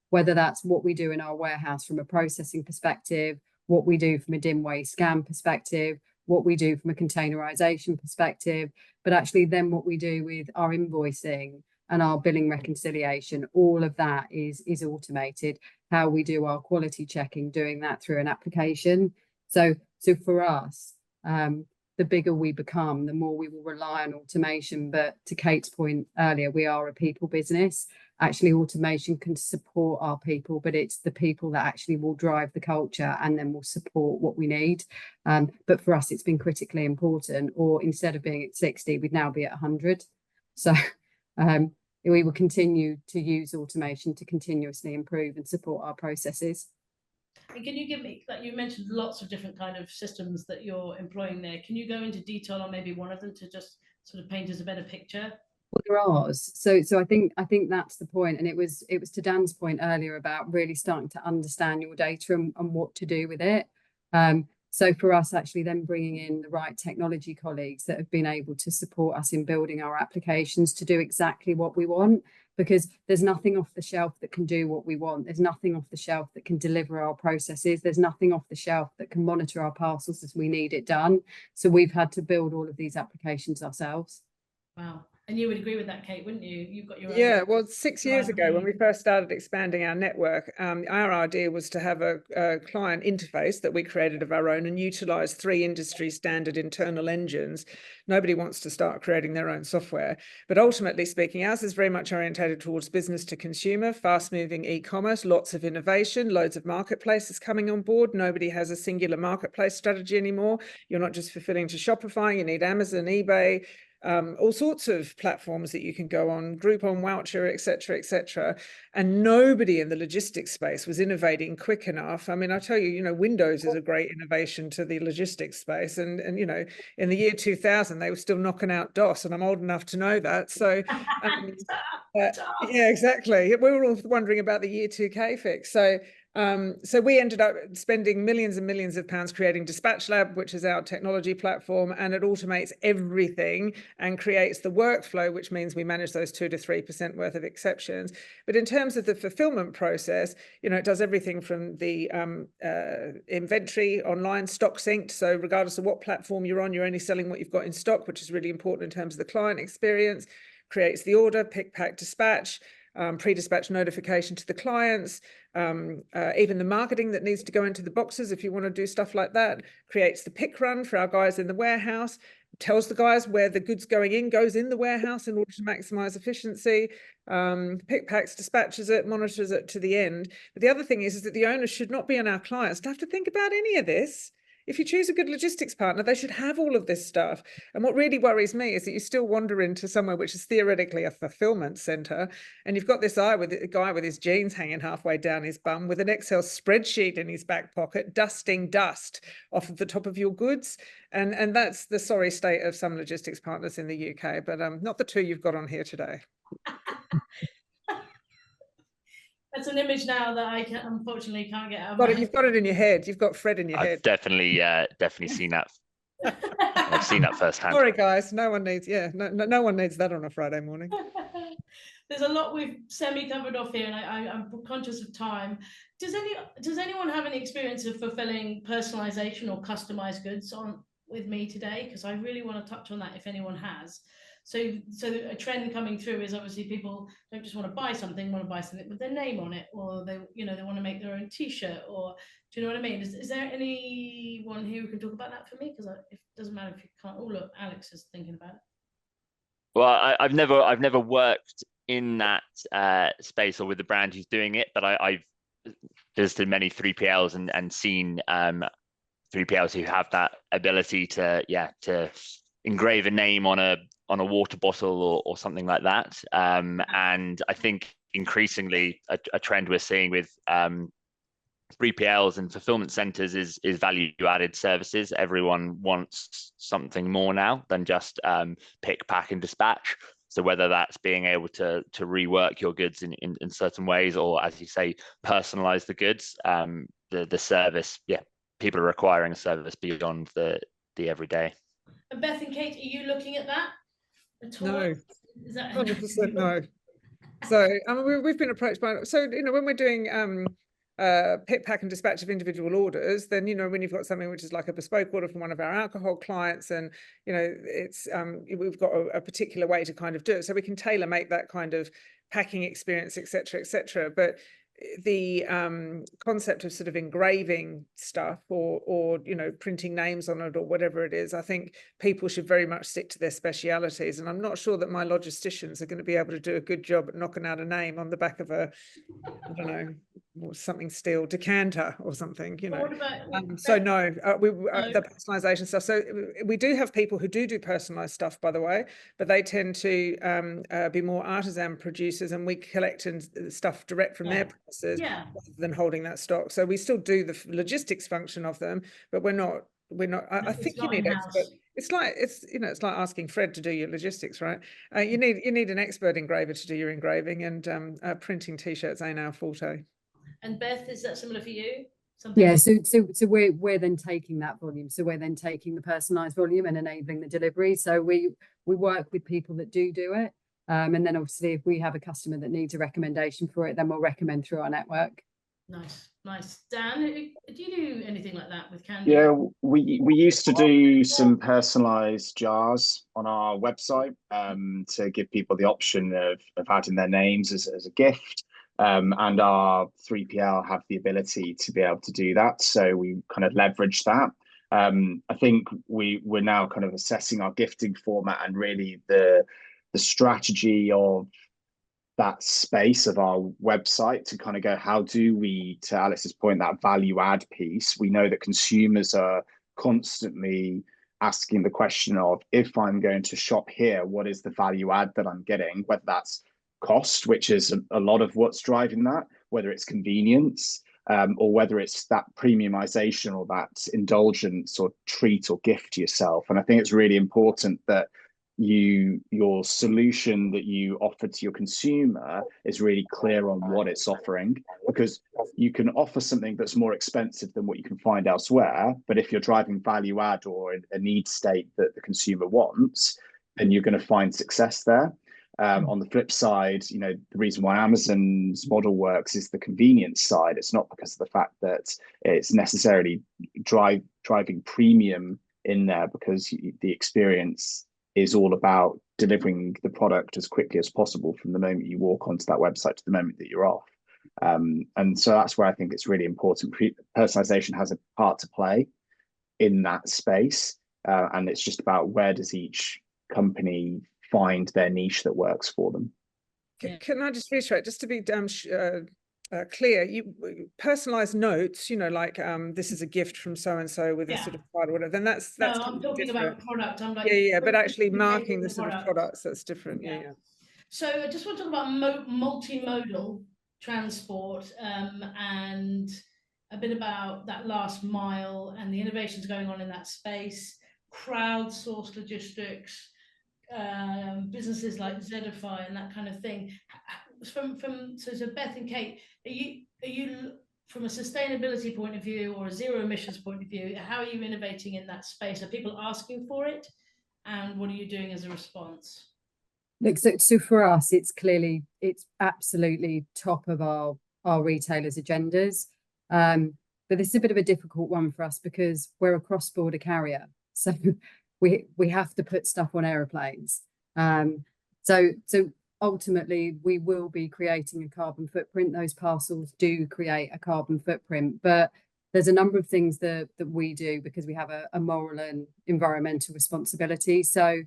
Whether that's what we do in our warehouse from a processing perspective, what we do from a dim waste scan perspective, what we do from a containerization perspective, but actually then what we do with our invoicing and our billing reconciliation, all of that is automated. How we do our quality checking, doing that through an application. So for us, the bigger we become, the more we will rely on automation. But to Kate's point earlier, we are a people business. Actually, automation can support our people, but it's the people that actually will drive the culture and then will support what we need. But for us, it's been critically important. Or instead of being at 60, we'd now be at 100. So we will continue to use automation to continuously improve and support our processes. And can you give me, like you mentioned lots of different kind of systems that you're employing there. Can you go into detail on maybe one of them to just sort of paint us a better picture? Well, there are. So I think that's the point. And it was to Dan's point earlier about really starting to understand your data and what to do with it. So for us, actually then bringing in the right technology colleagues that have been able to support us in building our applications to do exactly what we want, because there's nothing off the shelf that can do what we want. There's nothing off the shelf that can deliver our processes. There's nothing off the shelf that can monitor our parcels as we need it done. So we've had to build all of these applications ourselves. Wow. And you would agree with that, Kate, wouldn't you? You've got your own. Yeah, well, 6 years ago when we first started expanding our network, our idea was to have a client interface that we created of our own and utilize 3 industry standard internal engines. Nobody wants to start creating their own software. But ultimately speaking, ours is very much orientated towards business to consumer, fast moving e-commerce, lots of innovation, loads of marketplaces coming on board. Nobody has a singular marketplace strategy anymore. You're not just fulfilling to Shopify, you need Amazon, eBay, all sorts of platforms that you can go on, Groupon, Voucher, etc. And nobody in the logistics space was innovating quick enough. I mean, I tell you, Windows is a great innovation to the logistics space. And in the year 2000, they were still knocking out DOS, and I'm old enough to know that. So yeah, exactly. We were all wondering about the year 2K fix. So we ended up spending millions and millions of pounds creating Dispatch Lab, which is our technology platform, and it automates everything and creates the workflow, which means we manage those 2 to 3% worth of exceptions. But in terms of the fulfillment process, it does everything from the inventory online, stock synced. So regardless of what platform you're on, you're only selling what you've got in stock, which is really important in terms of the client experience. Creates the order, pick, pack, dispatch. Pre-dispatch notification to the clients, even the marketing that needs to go into the boxes if you want to do stuff like that, creates the pick run for our guys in the warehouse, tells the guys where the goods goes in the warehouse in order to maximize efficiency, pick, packs, dispatches it, monitors it to the end. But the other thing is that the owners should not be on our clients to have to think about any of this. if you choose a good logistics partner, they should have all of this stuff. And what really worries me is that you still wander into somewhere which is theoretically a fulfillment center, and you've got this guy with his jeans hanging halfway down his bum with an Excel spreadsheet in his back pocket, dusting dust off of the top of your goods. And that's the sorry state of some logistics partners in the UK, but not the two you've got on here today. That's an image now that I unfortunately can't get out of But my head. you've got it in your head. You've got Fred in your head. I've definitely seen that. I've seen that firsthand. Sorry, guys. No one needs. Yeah, no one needs that on a Friday morning. There's a lot we've semi-covered off here, and I'm conscious of time. Does anyone have any experience of fulfilling personalization or customized goods with me today? Because I really want to touch on that if anyone has. So a trend coming through is obviously people don't just want to buy something with their name on it, or they want to make their own T-shirt, or do you know what I mean? Is there anyone here who can talk about that for me? Because it doesn't matter if you can't. Oh look, Alex is thinking about it. Well, I've never worked in that space or with the brand who's doing it, but I've visited many 3PLs and seen 3PLs who have that ability to engrave a name on a water bottle or something like that. And I think increasingly a trend we're seeing with 3PLs and fulfillment centers is value added services. Everyone wants something more now than just pick, pack and dispatch. So whether that's being able to rework your goods in certain ways, or as you say, personalize the goods, the service, people are requiring a service beyond the everyday. And Beth and Kate, are you looking at that at all? No, Is that 100% no. So I mean, we've been approached by, so when we're doing pick, pack and dispatch of individual orders, then when you've got something which is like a bespoke order from one of our alcohol clients, and it's we've got a particular way to kind of do it, so we can tailor make that kind of packing experience, etc. But the concept of sort of engraving stuff or printing names on it or whatever it is, I think people should very much stick to their specialities, and I'm not sure that my logisticians are going to be able to do a good job at knocking out a name on the back of a, I don't know, something steel decanter or something, What about, so no, the personalization stuff. So we do have people who do personalized stuff, by the way, but they tend to be more artisan producers, and we collect stuff direct from their processes rather than holding that stock. So we still do the logistics function of them, but we're not. I think you need expert. It's like asking Fred to do your logistics, right? You need an expert engraver to do your engraving, and printing T-shirts ain't our forte. And Beth, is that similar for you? Yeah, so we're then taking that volume. So we're then taking the personalized volume and enabling the delivery. So we work with people that do it. And then obviously if we have a customer that needs a recommendation for it, then we'll recommend through our network. Nice. Dan, do you do anything like that with Candy? Yeah, we used to do some personalized jars on our website to give people the option of adding their names as a gift. And our 3PL have the ability to be able to do that. So we kind of leverage that. I think we're now kind of assessing our gifting format and really the strategy of that space of our website to kind of go, how do we, to Alex's point, that value add piece? We know that consumers are constantly asking the question of, if I'm going to shop here, what is the value add that I'm getting? Whether that's cost, which is a lot of what's driving that, whether it's convenience, or whether it's that premiumization or that indulgence or treat or gift to yourself. And I think it's really important that your solution that you offer to your consumer is really clear on what it's offering, because you can offer something that's more expensive than what you can find elsewhere, but if you're driving value add or a need state that the consumer wants, then you're going to find success there. On the flip side, the reason why Amazon's model works is the convenience side. It's not because of the fact that it's necessarily driving premium in there, because the experience is all about delivering the product as quickly as possible from the moment you walk onto that website to the moment that you're off. And so that's where I think it's really important. Personalization has a part to play in that space. And it's just about, where does each company find their niche that works for them? Can I just reiterate, just to be clear. Personalized notes, like this is a gift from so and so with a Yeah. sort of card or whatever. Then that's No, kind I'm of talking different. about product. I'm like, Yeah, but actually indicating marking the sort of product. products, that's different. Yeah. So I just want to talk about multimodal transport, and a bit about that last mile and the innovations going on in that space, crowdsourced logistics, businesses like Zedify and that kind of thing. So Beth and Kate, are you from a sustainability point of view or a zero emissions point of view, how are you innovating in that space? Are people asking for it, and what are you doing as a response? Look, so for us, it's absolutely top of our retailers' agendas. But this is a bit of a difficult one for us because we're a cross-border carrier, so we have to put stuff on aeroplanes. So ultimately, we will be creating a carbon footprint. Those parcels do create a carbon footprint, but there's a number of things that we do because we have a moral and environmental responsibility. So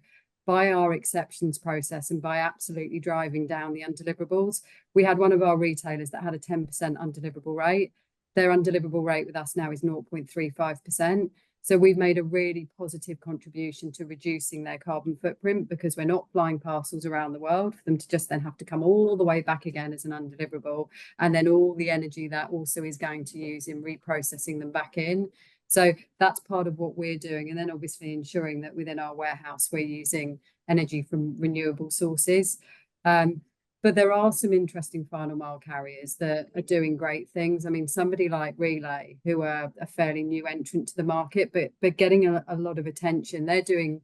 by our exceptions process and by absolutely driving down the undeliverables, we had one of our retailers that had a 10% undeliverable rate. Their undeliverable rate with us now is 0.35%. So we've made a really positive contribution to reducing their carbon footprint because we're not flying parcels around the world for them to just then have to come all the way back again as an undeliverable. And then all the energy that also is going to use in reprocessing them back in. So that's part of what we're doing. And then obviously ensuring that within our warehouse, we're using energy from renewable sources. But there are some interesting final mile carriers that are doing great things. I mean, somebody like Relay, who are a fairly new entrant to the market, but getting a lot of attention. They're doing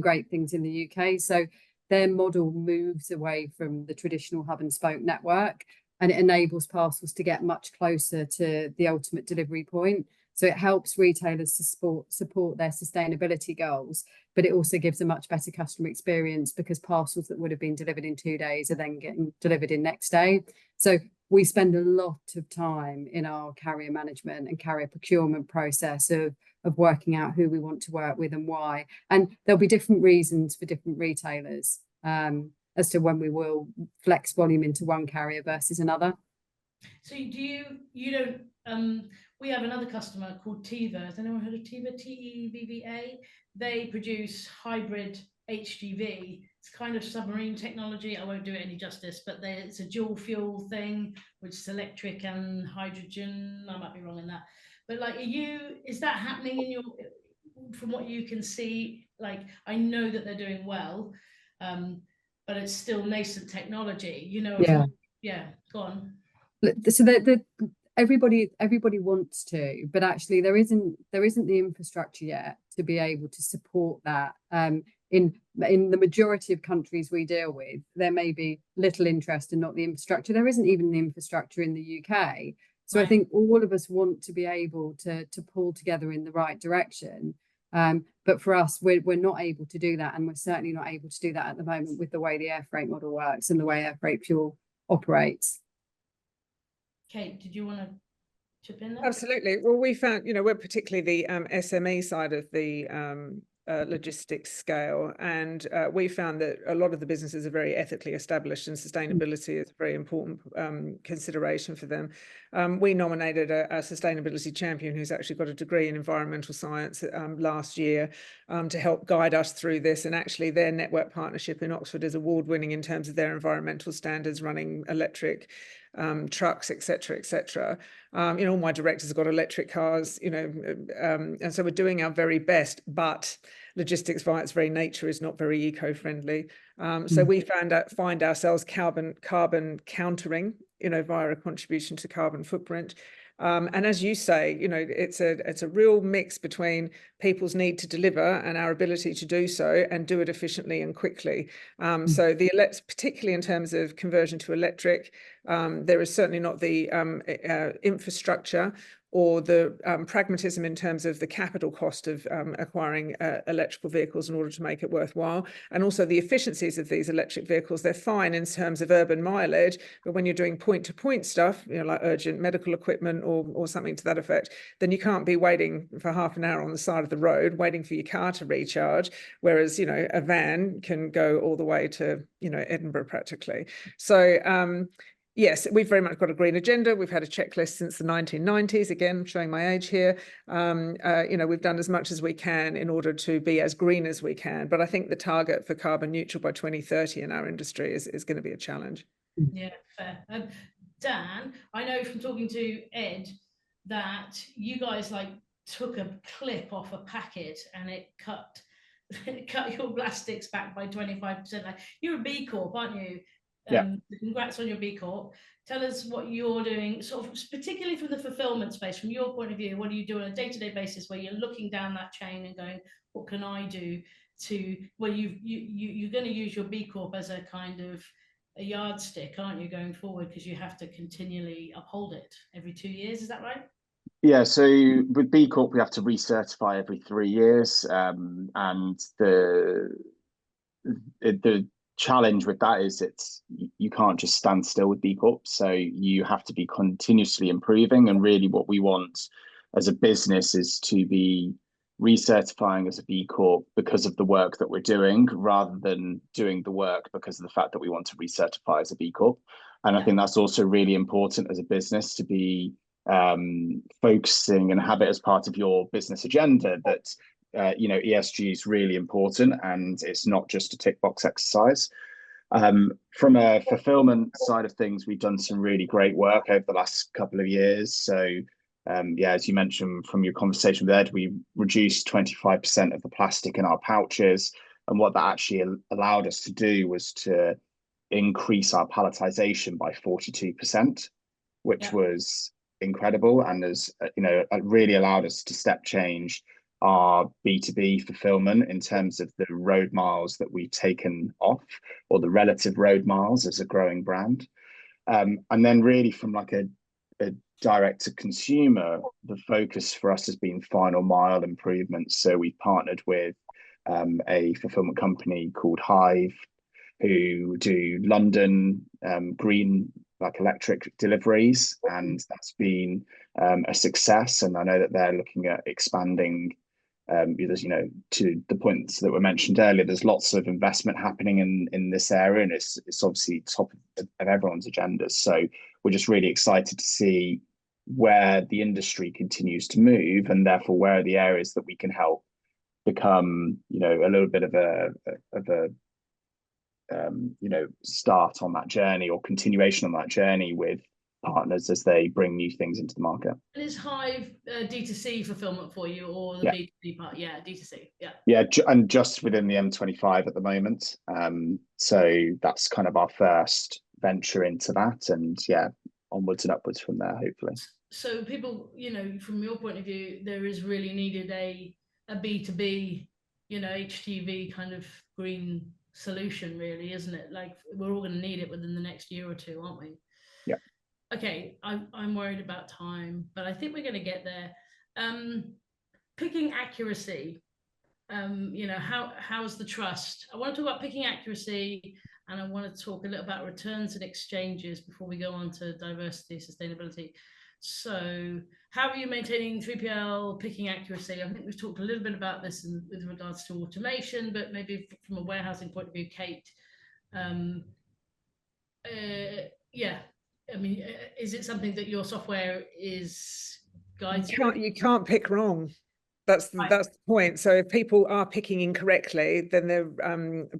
great things in the UK. So their model moves away from the traditional hub and spoke network, and it enables parcels to get much closer to the ultimate delivery point. So it helps retailers to support their sustainability goals, but it also gives a much better customer experience because parcels that would have been delivered in 2 days are then getting delivered in next day. So we spend a lot of time in our carrier management and carrier procurement process of working out who we want to work with and why. And there'll be different reasons for different retailers as to when we will flex volume into one carrier versus another. So you don't we have another customer called Teva. Has anyone heard of Teva? TEVVA. They produce hybrid HGV. It's kind of submarine technology. I won't do it any justice, but it's a dual fuel thing, which is electric and hydrogen. I might be wrong in that. But like, is that happening in from what you can see? Like, I know that they're doing well, but it's still nascent technology, Yeah, go on. So everybody wants to, but actually there isn't the infrastructure yet to be able to support that. In the majority of countries we deal with, there may be little interest and not the infrastructure. There isn't even the infrastructure in the UK. So right. I think all of us want to be able to pull together in the right direction. But for us, we're not able to do that, and we're certainly not able to do that at the moment with the way the air freight model works and the way air freight fuel operates. Kate, did you want to chip in there? Absolutely. Well, we found, we're particularly the SME side of the logistics scale, and we found that a lot of the businesses are very ethically established, and sustainability is a very important consideration for them. We nominated a sustainability champion who's actually got a degree in environmental science last year to help guide us through this, and actually their network partnership in Oxford is award-winning in terms of their environmental standards, running electric trucks, etc. All my directors have got electric cars, and so we're doing our very best, but logistics by its very nature is not very eco-friendly. So we find ourselves carbon countering, via a contribution to carbon footprint. And as you say, it's a real mix between people's need to deliver and our ability to do so and do it efficiently and quickly. So particularly in terms of conversion to electric, there is certainly not the infrastructure or the pragmatism in terms of the capital cost of acquiring electrical vehicles in order to make it worthwhile. And also the efficiencies of these electric vehicles, they're fine in terms of urban mileage, but when you're doing point-to-point stuff, like urgent medical equipment or something to that effect, then you can't be waiting for half an hour on the side of the road, waiting for your car to recharge, whereas, a van can go all the way to, Edinburgh practically. So, Yes, we've very much got a green agenda. We've had a checklist since the 1990s. Again, showing my age here. You know, we've done as much as we can in order to be as green as we can. But I think the target for carbon neutral by 2030 in our industry is going to be a challenge. Yeah, fair. Dan, I know from talking to Ed that you guys like took a clip off a packet and it cut your plastics back by 25%. Like, you're a B Corp, aren't you? Yeah. Congrats on your B Corp. Tell us what you're doing, sort of particularly from the fulfillment space, from your point of view. What do you do on a day-to-day basis where you're looking down that chain and going, what can I do to, well, you're going to use your B Corp as a kind of a yardstick, aren't you, going forward, because you have to continually uphold it every 2 years, is that right? Yeah, so with B Corp, we have to recertify every 3 years, and the challenge with that is you can't just stand still with B Corp, so you have to be continuously improving. And really, what we want as a business is to be recertifying as a B Corp because of the work that we're doing, rather than doing the work because of the fact that we want to recertify as a B Corp. And I think that's also really important as a business to be focusing and have it as part of your business agenda that you know, ESG is really important and it's not just a tick box exercise. From a fulfillment side of things, we've done some really great work over the last couple of years. So yeah, as you mentioned from your conversation with Ed, we reduced 25% of the plastic in our pouches. And what that actually allowed us to do was to increase our palletization by 42%, which was incredible. And as you know, it really allowed us to step change our B2B fulfillment in terms of the road miles that we've taken off, or the relative road miles as a growing brand. And then really from like a direct to consumer, the focus for us has been final mile improvements. So we partnered with a fulfillment company called Hive, who do London green, like electric deliveries, and that's been a success. And I know that they're looking at expanding. You know, to the points that were mentioned earlier, there's lots of investment happening in this area, and it's obviously top of everyone's agendas. So we're just really excited to see where the industry continues to move, and therefore where are the areas that we can help become, you know, a little bit of a you know, start on that journey or continuation on that journey with partners as they bring new things into the market. And is Hive D2C fulfillment for you, or the B2B part? Yeah, D2C. Yeah, and just within the M25 at the moment. So that's kind of our first venture into that, and yeah, onwards and upwards from there, hopefully. So people, you know, from your point of view, there is really needed a B2B, you know, HTV kind of green solution, really, isn't it? Like, we're all going to need it within the next year or two, aren't we? Yeah. Okay, I'm worried about time, but I think we're going to get there. Picking accuracy, you know, how's the trust? I want to talk about picking accuracy, and I want to talk a little about returns and exchanges before we go on to diversity, sustainability. So how are you maintaining 3PL picking accuracy? I think we've talked a little bit about this with regards to automation, but maybe from a warehousing point of view, Kate, yeah, I mean, is it something that your software is guides you? You can't pick wrong. That's the point. So if people are picking incorrectly, then they're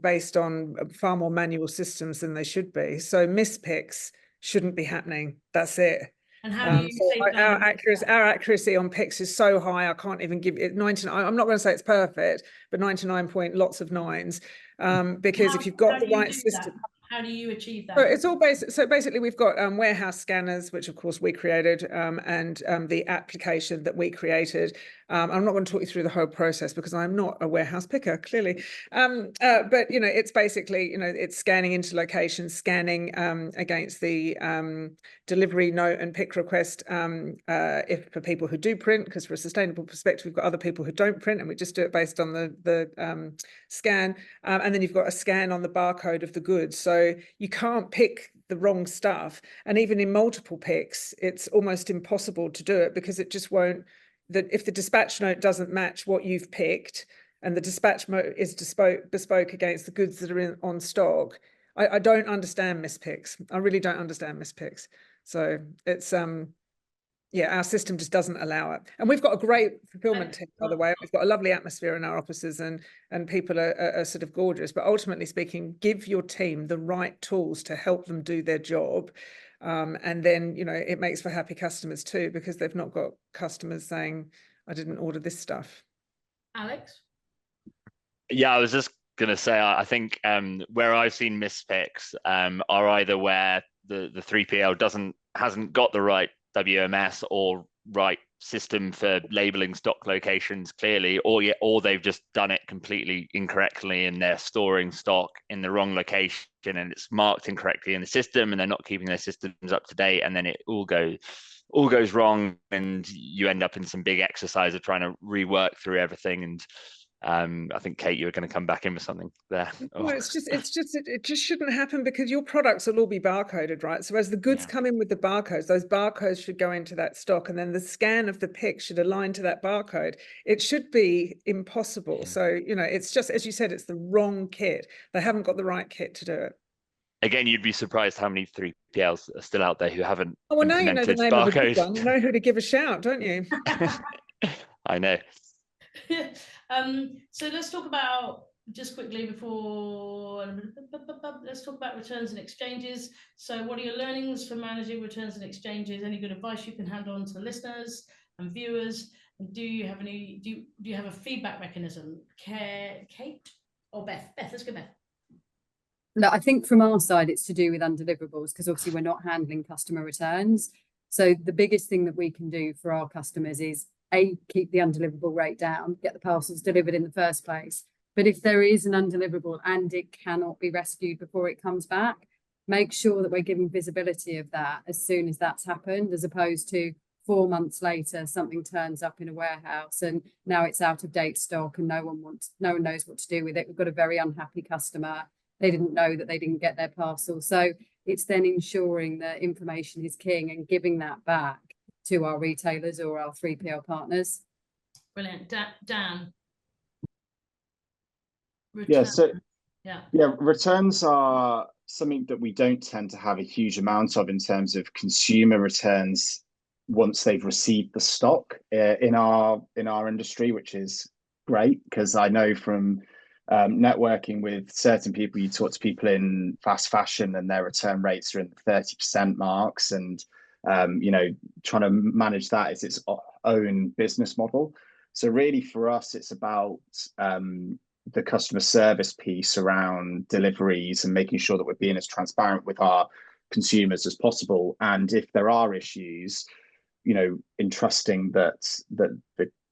based on far more manual systems than they should be. So mispicks shouldn't be happening. That's it. And how do you so our accuracy on picks is so high, I can't even give it 99. I'm not going to say it's perfect, but 99 point lots of nines. Because if you've got the right system. How do you achieve that? So it's all so basically we've got warehouse scanners, which of course we created, and the application that we created. I'm not going to talk you through the whole process because I'm not a warehouse picker, clearly. But you know, it's basically, you know, it's scanning into locations, scanning against the delivery note and pick request, if for people who do print, because for a sustainable perspective, we've got other people who don't print, and we just do it based on the scan, and then you've got a scan on the barcode of the goods. So you can't pick the wrong stuff, and even in multiple picks, it's almost impossible to do it because it just won't. That if the dispatch note doesn't match what you've picked, and the dispatch note is bespoke against the goods that are on stock, I don't understand mispicks. I really don't understand mispicks. So it's yeah, our system just doesn't allow it. And we've got a great fulfillment team, by the way. We've got a lovely atmosphere in our offices, and people are sort of gorgeous. But ultimately speaking, give your team the right tools to help them do their job. And then, you know, it makes for happy customers too, because they've not got customers saying, I didn't order this stuff. Alex? Yeah, I was just gonna say, I think where I've seen mispicks are either where the 3PL hasn't got the right WMS or right system for labeling stock locations clearly, or they've just done it completely incorrectly and they're storing stock in the wrong location and it's marked incorrectly in the system and they're not keeping their systems up to date, and then it all goes wrong and you end up in some big exercise of trying to rework through everything. And I think, Kate, you were going to come back in with something there. No, it just shouldn't happen, because your products will all be barcoded, right? So as the goods come in with the barcodes, those barcodes should go into that stock, and then the scan of the pick should align to that barcode. It should be impossible. So, you know, it's just, as you said, it's the wrong kit. They haven't got the right kit to do it. Again, you'd be surprised how many 3PLs are still out there who haven't well, now you know the name barcodes. of a good one. You know who to give a shout, don't you? I know. So let's talk about, just quickly before, let's talk about returns and exchanges. So what are your learnings for managing returns and exchanges? Any good advice you can hand on to the listeners and viewers? And do you have a feedback mechanism? Kate or Beth? Let's go Beth. No, I think from our side, it's to do with undeliverables, because obviously we're not handling customer returns. So the biggest thing that we can do for our customers is keep the undeliverable rate down, get the parcels delivered in the first place. But if there is an undeliverable and it cannot be rescued before it comes back, make sure that we're giving visibility of that as soon as that's happened, as opposed to 4 months later, something turns up in a warehouse and now it's out of date stock and no one knows what to do with it. We've got a very unhappy customer. They didn't know that they didn't get their parcel. So it's then ensuring that information is king and giving that back to our retailers or our 3PL partners. Brilliant. Dan? Returns are something that we don't tend to have a huge amount of in terms of consumer returns once they've received the stock in our industry, which is great, because I know from networking with certain people, you talk to people in fast fashion and their return rates are in the 30% marks, and you know, trying to manage that is its own business model. So really for us, it's about the customer service piece around deliveries and making sure that we're being as transparent with our consumers as possible. And if there are issues, you know, entrusting that the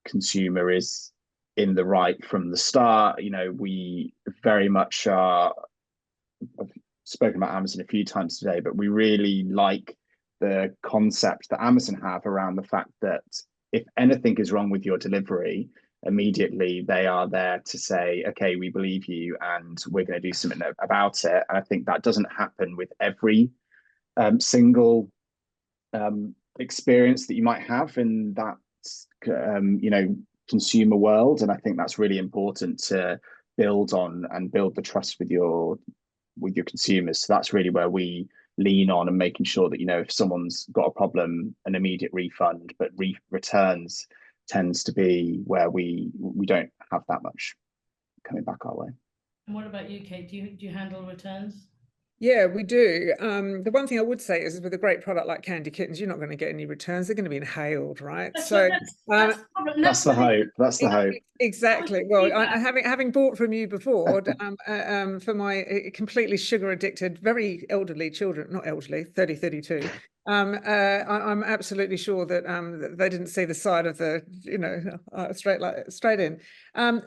consumer is in the right from the start. You know, we very much are, I've spoken about Amazon a few times today, but we really like the concept that Amazon have around the fact that if anything is wrong with your delivery, immediately they are there to say, okay, we believe you and we're going to do something about it. And I think that doesn't happen with every single experience that you might have in that you know, consumer world. And I think that's really important to build on and build the trust with your consumers. So that's really where we lean on, and making sure that, you know, if someone's got a problem, an immediate refund, but returns tends to be where we don't have that much coming back our way. And what about you, Kate? Do you handle returns? Yeah, we do. The one thing I would say is with a great product like Candy Kittens, you're not going to get any returns. They're going to be inhaled, right? That's the hope. That's the hope. Exactly. Well, having bought from you before, for my completely sugar addicted, very elderly children, not elderly, 30, 32. I'm absolutely sure that they didn't see the side of the, you know, straight in.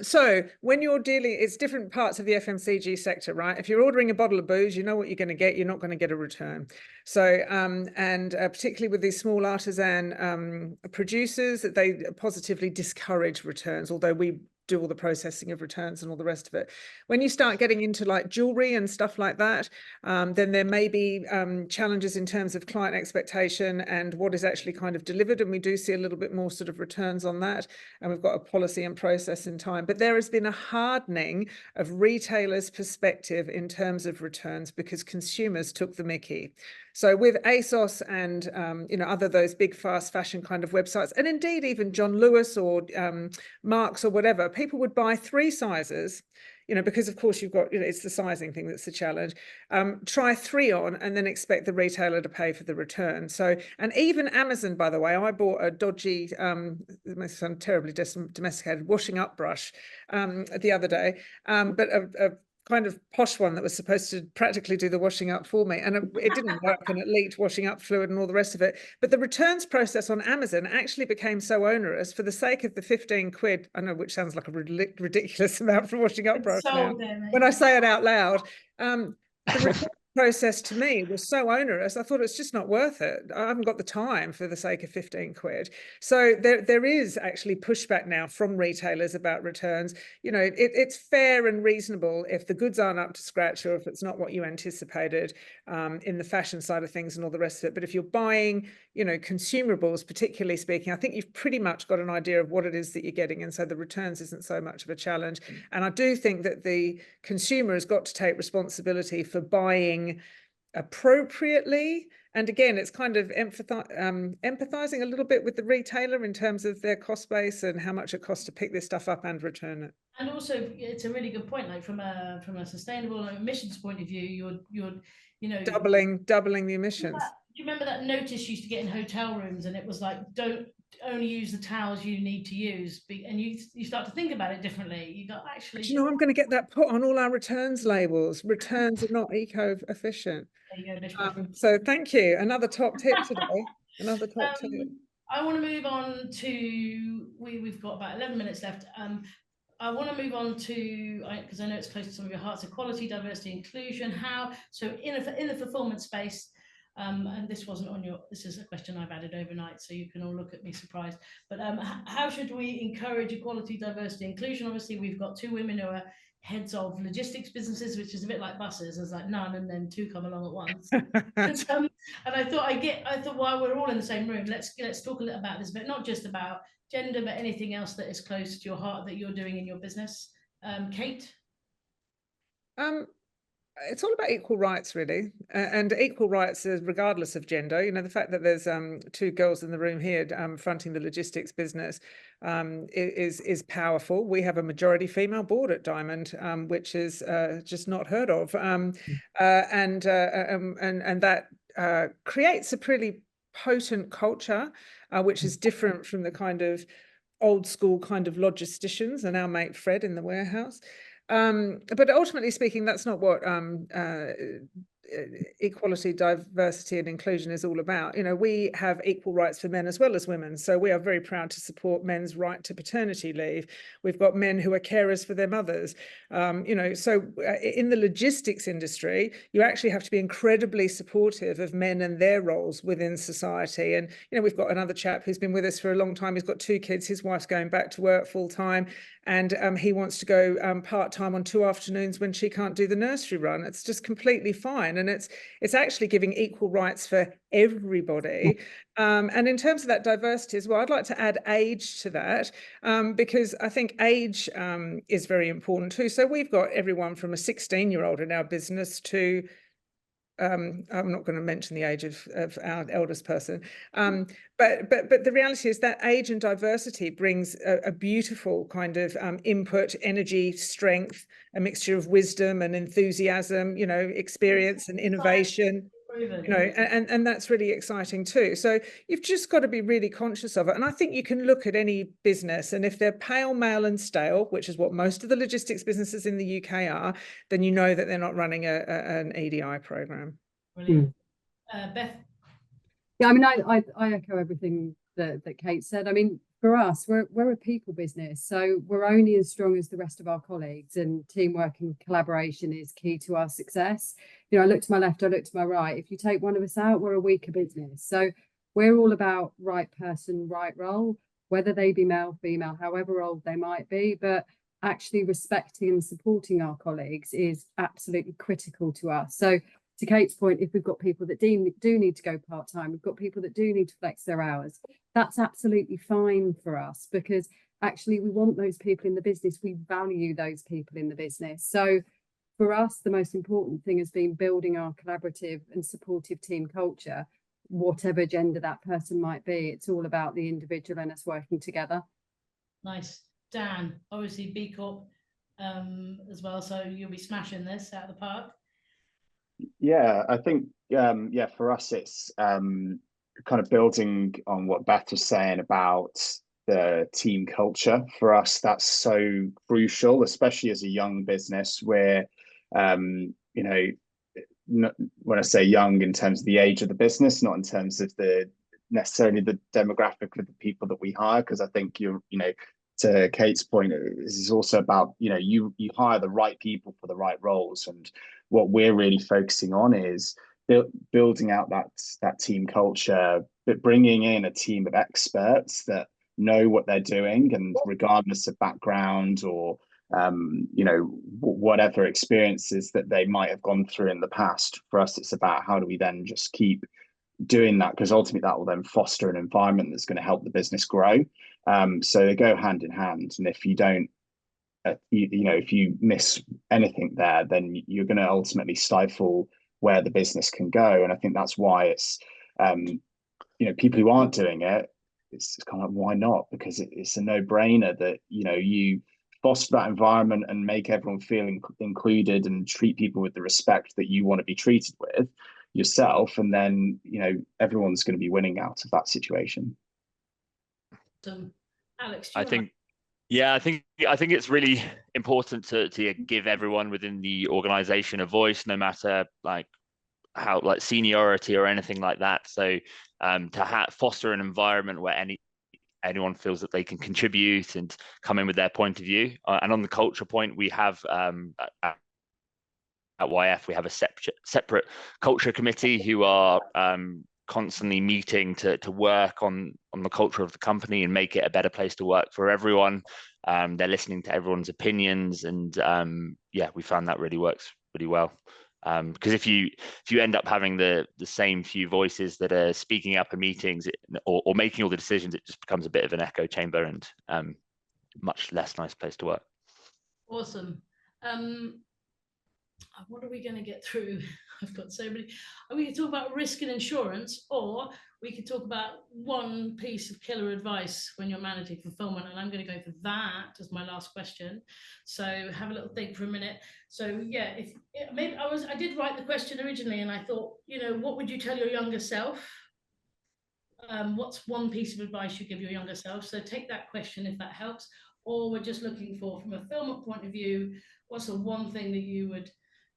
So when you're dealing, it's different parts of the FMCG sector, right? If you're ordering a bottle of booze, you know what you're going to get. You're not going to get a return. So, and particularly with these small artisan producers, that they positively discourage returns, although we do all the processing of returns and all the rest of it. When you start getting into like jewelry and stuff like that, then there may be challenges in terms of client expectation and what is actually kind of delivered. And we do see a little bit more sort of returns on that. And we've got a policy and process in time. But there has been a hardening of retailers' perspective in terms of returns because consumers took the mickey. So with ASOS and other those big fast fashion kind of websites, and indeed even John Lewis or Marks or whatever, people would buy 3 sizes, because of course you've got, it's the sizing thing that's the challenge. Try 3 on and then expect the retailer to pay for the return. So, and even Amazon, by the way, I bought a dodgy, it must sound terribly domesticated, washing up brush the other day, but a kind of posh one that was supposed to practically do the washing up for me, and it didn't work, and it leaked washing up fluid and all the rest of it. But the returns process on Amazon actually became so onerous for the sake of the 15 quid. I know, which sounds like a ridiculous amount for washing up brush now, when I say it out loud. The return process to me was so onerous, I thought it's just not worth it. I haven't got the time for the sake of 15 quid. So there is actually pushback now from retailers about returns. It's fair and reasonable if the goods aren't up to scratch or if it's not what you anticipated in the fashion side of things and all the rest of it. But if you're buying, consumables, particularly speaking, I think you've pretty much got an idea of what it is that you're getting. And so the returns isn't so much of a challenge. And I do think that the consumer has got to take responsibility for buying appropriately. And again, it's kind of empathizing a little bit with the retailer in terms of their cost base and how much it costs to pick this stuff up and return it. And also, it's a really good point. Like from a sustainable emissions point of view, you're doubling the emissions. Do you remember that notice you used to get in hotel rooms, and it was like, don't only use the towels you need to use, and you start to think about it differently. You go, actually, I'm going to get that put on all our returns labels. Returns are not eco-efficient. There you go. So thank you. Another top tip today. Another top tip. I want to move on to, we've got about 11 minutes left. I want to move on to, because I know it's close to some of your hearts, equality, diversity, inclusion. So in the fulfillment space, and this wasn't on this is a question I've added overnight, so you can all look at me surprised. But how should we encourage equality, diversity, inclusion? Obviously, we've got 2 women who are heads of logistics businesses, which is a bit like buses. There's like none, and then 2 come along at once. and I thought while we're all in the same room, let's talk a little about this, but not just about gender, but anything else that is close to your heart that you're doing in your business. Kate? It's all about equal rights, really, and equal rights regardless of gender. The fact that there's 2 girls in the room here fronting the logistics business is powerful. We have a majority female board at Diamond, which is just not heard of, and that creates a pretty potent culture, which is different from the kind of old school kind of logisticians and our mate Fred in the warehouse. But ultimately speaking, that's not what equality, diversity and inclusion is all about. We have equal rights for men as well as women. So we are very proud to support men's right to paternity leave. We've got men who are carers for their mothers. So in the logistics industry, you actually have to be incredibly supportive of men and their roles within society. And, we've got another chap who's been with us for a long time. He's got 2 kids. His wife's going back to work full time. And he wants to go part-time on 2 afternoons when she can't do the nursery run. It's just completely fine. And it's actually giving equal rights for everybody. And in terms of that diversity as well, I'd like to add age to that, because I think age is very important too. So we've got everyone from a 16-year-old in our business to I'm not going to mention the age of our eldest person, but the reality is that age and diversity brings a beautiful kind of input, energy, strength, a mixture of wisdom and enthusiasm, experience and innovation. And that's really exciting too. So you've just got to be really conscious of it. And I think you can look at any business, and if they're pale, male and stale, which is what most of the logistics businesses in the UK are, then you know that they're not running an EDI program. Brilliant. Beth? Yeah, I mean, I echo everything that Kate said. I mean, for us, we're a people business, so we're only as strong as the rest of our colleagues, and teamwork and collaboration is key to our success. I look to my left, I look to my right. If you take one of us out, we're a weaker business. So we're all about right person, right role. whether they be male, female, however old they might be, but actually respecting and supporting our colleagues is absolutely critical to us. So to Kate's point, if we've got people that do need to go part-time, we've got people that do need to flex their hours, that's absolutely fine for us, because actually we want those people in the business. We value those people in the business. So for us, the most important thing has been building our collaborative and supportive team culture, whatever gender that person might be. It's all about the individual and us working together. Nice. Dan, obviously B Corp as well, so you'll be smashing this out of the park. Yeah, I think yeah, for us it's kind of building on what Beth was saying about the team culture. For us, that's so crucial, especially as a young business where you know, when I say young in terms of the age of the business, not in terms of the necessarily the demographic of the people that we hire, because I think you know, to Kate's point, this is also about, you know, you hire the right people for the right roles, and what we're really focusing on is building out that team culture, but bringing in a team of experts that know what they're doing, and regardless of background or you know, whatever experiences that they might have gone through in the past. For us, it's about how do we then just keep doing that, because ultimately that will then foster an environment that's going to help the business grow. So they go hand in hand, and if you don't you know, if you miss anything there, then you're going to ultimately stifle where the business can go. And I think that's why it's you know, people who aren't doing it, it's kind of like, why not? Because it's a no-brainer that, you know, you foster that environment and make everyone feel included and treat people with the respect that you want to be treated with yourself, and then, you know, everyone's going to be winning out of that situation. Alex, I think it's really important to give everyone within the organization a voice, no matter like how like seniority or anything like that. So to foster an environment where anyone feels that they can contribute and come in with their point of view. And on the culture point, we have at YF we have a separate culture committee who are constantly meeting to work on the culture of the company and make it a better place to work for everyone. They're listening to everyone's opinions, and yeah, we found that really works really well. Because if you end up having the same few voices that are speaking up in meetings or making all the decisions, it just becomes a bit of an echo chamber and much less nice place to work. Awesome. What are we going to get through? I've got so many. We could talk about risk and insurance, or we could talk about one piece of killer advice when you're managing fulfillment. And I'm going to go for that as my last question. So have a little think for a minute. So yeah, maybe I did write the question originally, and I thought, you know, what would you tell your younger self? What's one piece of advice you give your younger self? So take that question if that helps. Or we're just looking for, from a fulfillment point of view, what's the one thing that you would,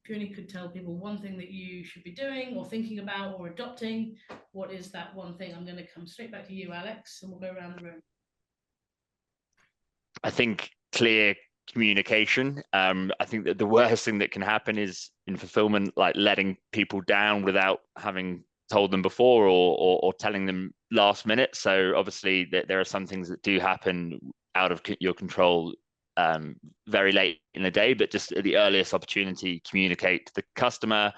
if you only could tell people one thing that you should be doing or thinking about or adopting, what is that one thing? I'm going to come straight back to you, Alex, and we'll go around the room. I think clear communication. I think that the worst thing that can happen is in fulfillment, like letting people down without having told them before or telling them last minute. So obviously there are some things that do happen out of your control very late in the day, but just at the earliest opportunity, communicate to the customer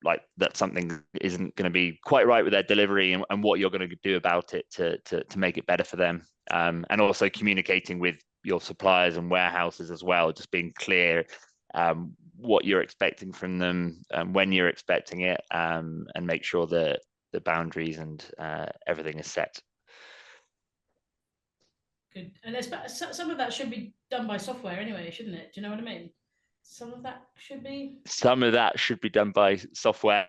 like that something isn't going to be quite right with their delivery and what you're going to do about it to make it better for them. And also communicating with your suppliers and warehouses as well, just being clear what you're expecting from them, when you're expecting it, and make sure that the boundaries and everything is set. Good. And some of that should be done by software anyway, shouldn't it? Do you know what I mean? Some of that should be done by software,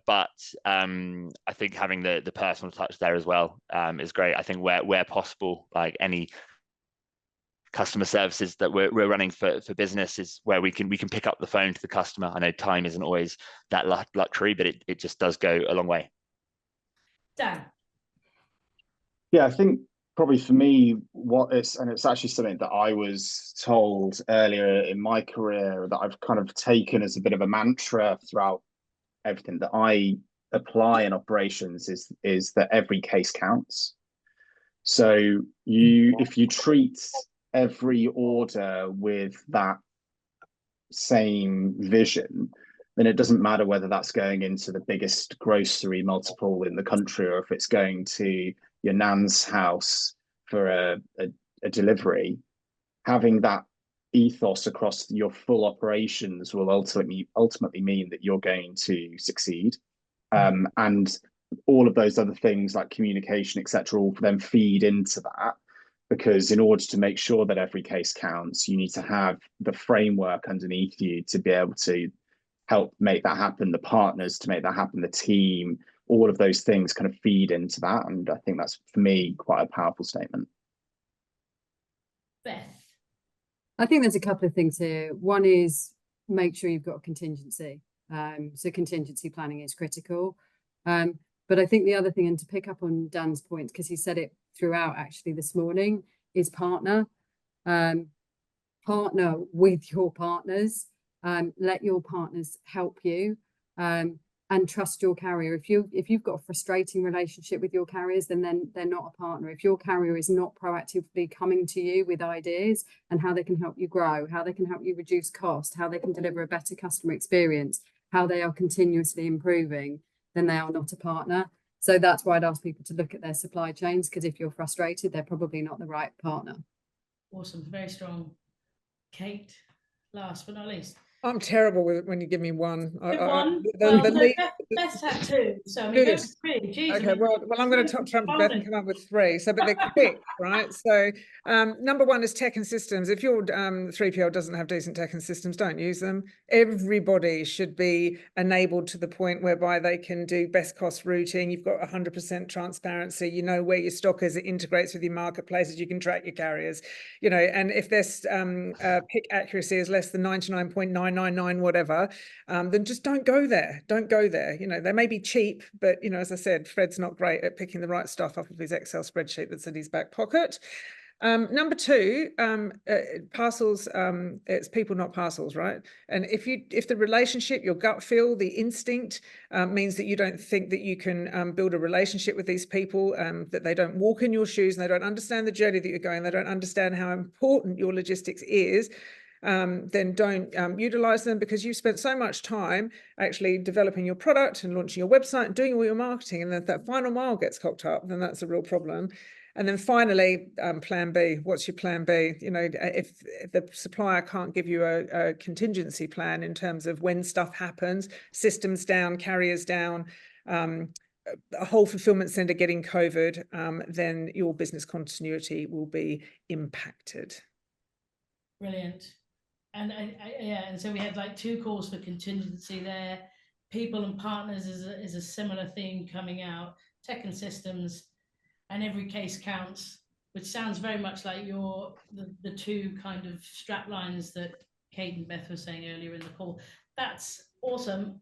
but I think having the personal touch there as well is great. I think where possible, like any customer services that we're running for business is where we can pick up the phone to the customer. I know time isn't always that luxury, but it just does go a long way. Dan. Yeah, I think probably for me, it's actually something that I was told earlier in my career that I've kind of taken as a bit of a mantra throughout everything that I apply in operations is that every case counts. So if you treat every order with that same vision, then it doesn't matter whether that's going into the biggest grocery multiple in the country or if it's going to your nan's house for a delivery. Having that ethos across your full operations will ultimately mean that you're going to succeed. And all of those other things like communication, etc., all then feed into that. Because in order to make sure that every case counts, you need to have the framework underneath you to be able to help make that happen, the partners to make that happen, the team, all of those things kind of feed into that. And I think that's, for me, quite a powerful statement. Beth. I think there's a couple of things here. One is make sure you've got a contingency. So contingency planning is critical. But I think the other thing, and to pick up on Dan's point, because he said it throughout actually this morning, is partner. Partner with your partners. Let your partners help you, and trust your carrier. If you've got a frustrating relationship with your carriers, then they're not a partner. If your carrier is not proactively coming to you with ideas and how they can help you grow, how they can help you reduce cost, how they can deliver a better customer experience, how they are continuously improving, then they are not a partner. So that's why I'd ask people to look at their supply chains, because if you're frustrated, they're probably not the right partner. Awesome, very strong. Kate, last but not least. I'm terrible with it when you give me one. Best had two, so I mean, go for three. Jeez, Okay, well, I'm going to trump Beth and come up with three. So, but they're quick, right? So, number one is tech and systems. If your 3PL doesn't have decent tech and systems, don't use them. Everybody should be enabled to the point whereby they can do best cost routing. You've got 100% transparency. You know where your stock is. It integrates with your marketplaces. You can track your carriers. You know, and if this pick accuracy is less than 99.999 whatever, then just don't go there. Don't go there. You know, they may be cheap, but you know, as I said, Fred's not great at picking the right stuff off of his Excel spreadsheet that's in his back pocket. Number two, parcels, it's people, not parcels, right? And if the relationship, your gut feel, the instinct means that you don't think that you can build a relationship with these people, that they don't walk in your shoes and they don't understand the journey that you're going, they don't understand how important your logistics is, then don't utilize them, because you've spent so much time actually developing your product and launching your website and doing all your marketing, and then that final mile gets cocked up, then that's a real problem. And then finally, plan B. What's your plan B? You know, if the supplier can't give you a contingency plan in terms of when stuff happens, systems down, carriers down, a whole fulfillment center getting COVID, then your business continuity will be impacted. Brilliant. And yeah, and so we had like two calls for contingency there. People and partners is a similar theme coming out. Tech and systems, and every case counts, which sounds very much like the two kind of strap lines that Kate and Beth were saying earlier in the call. That's awesome.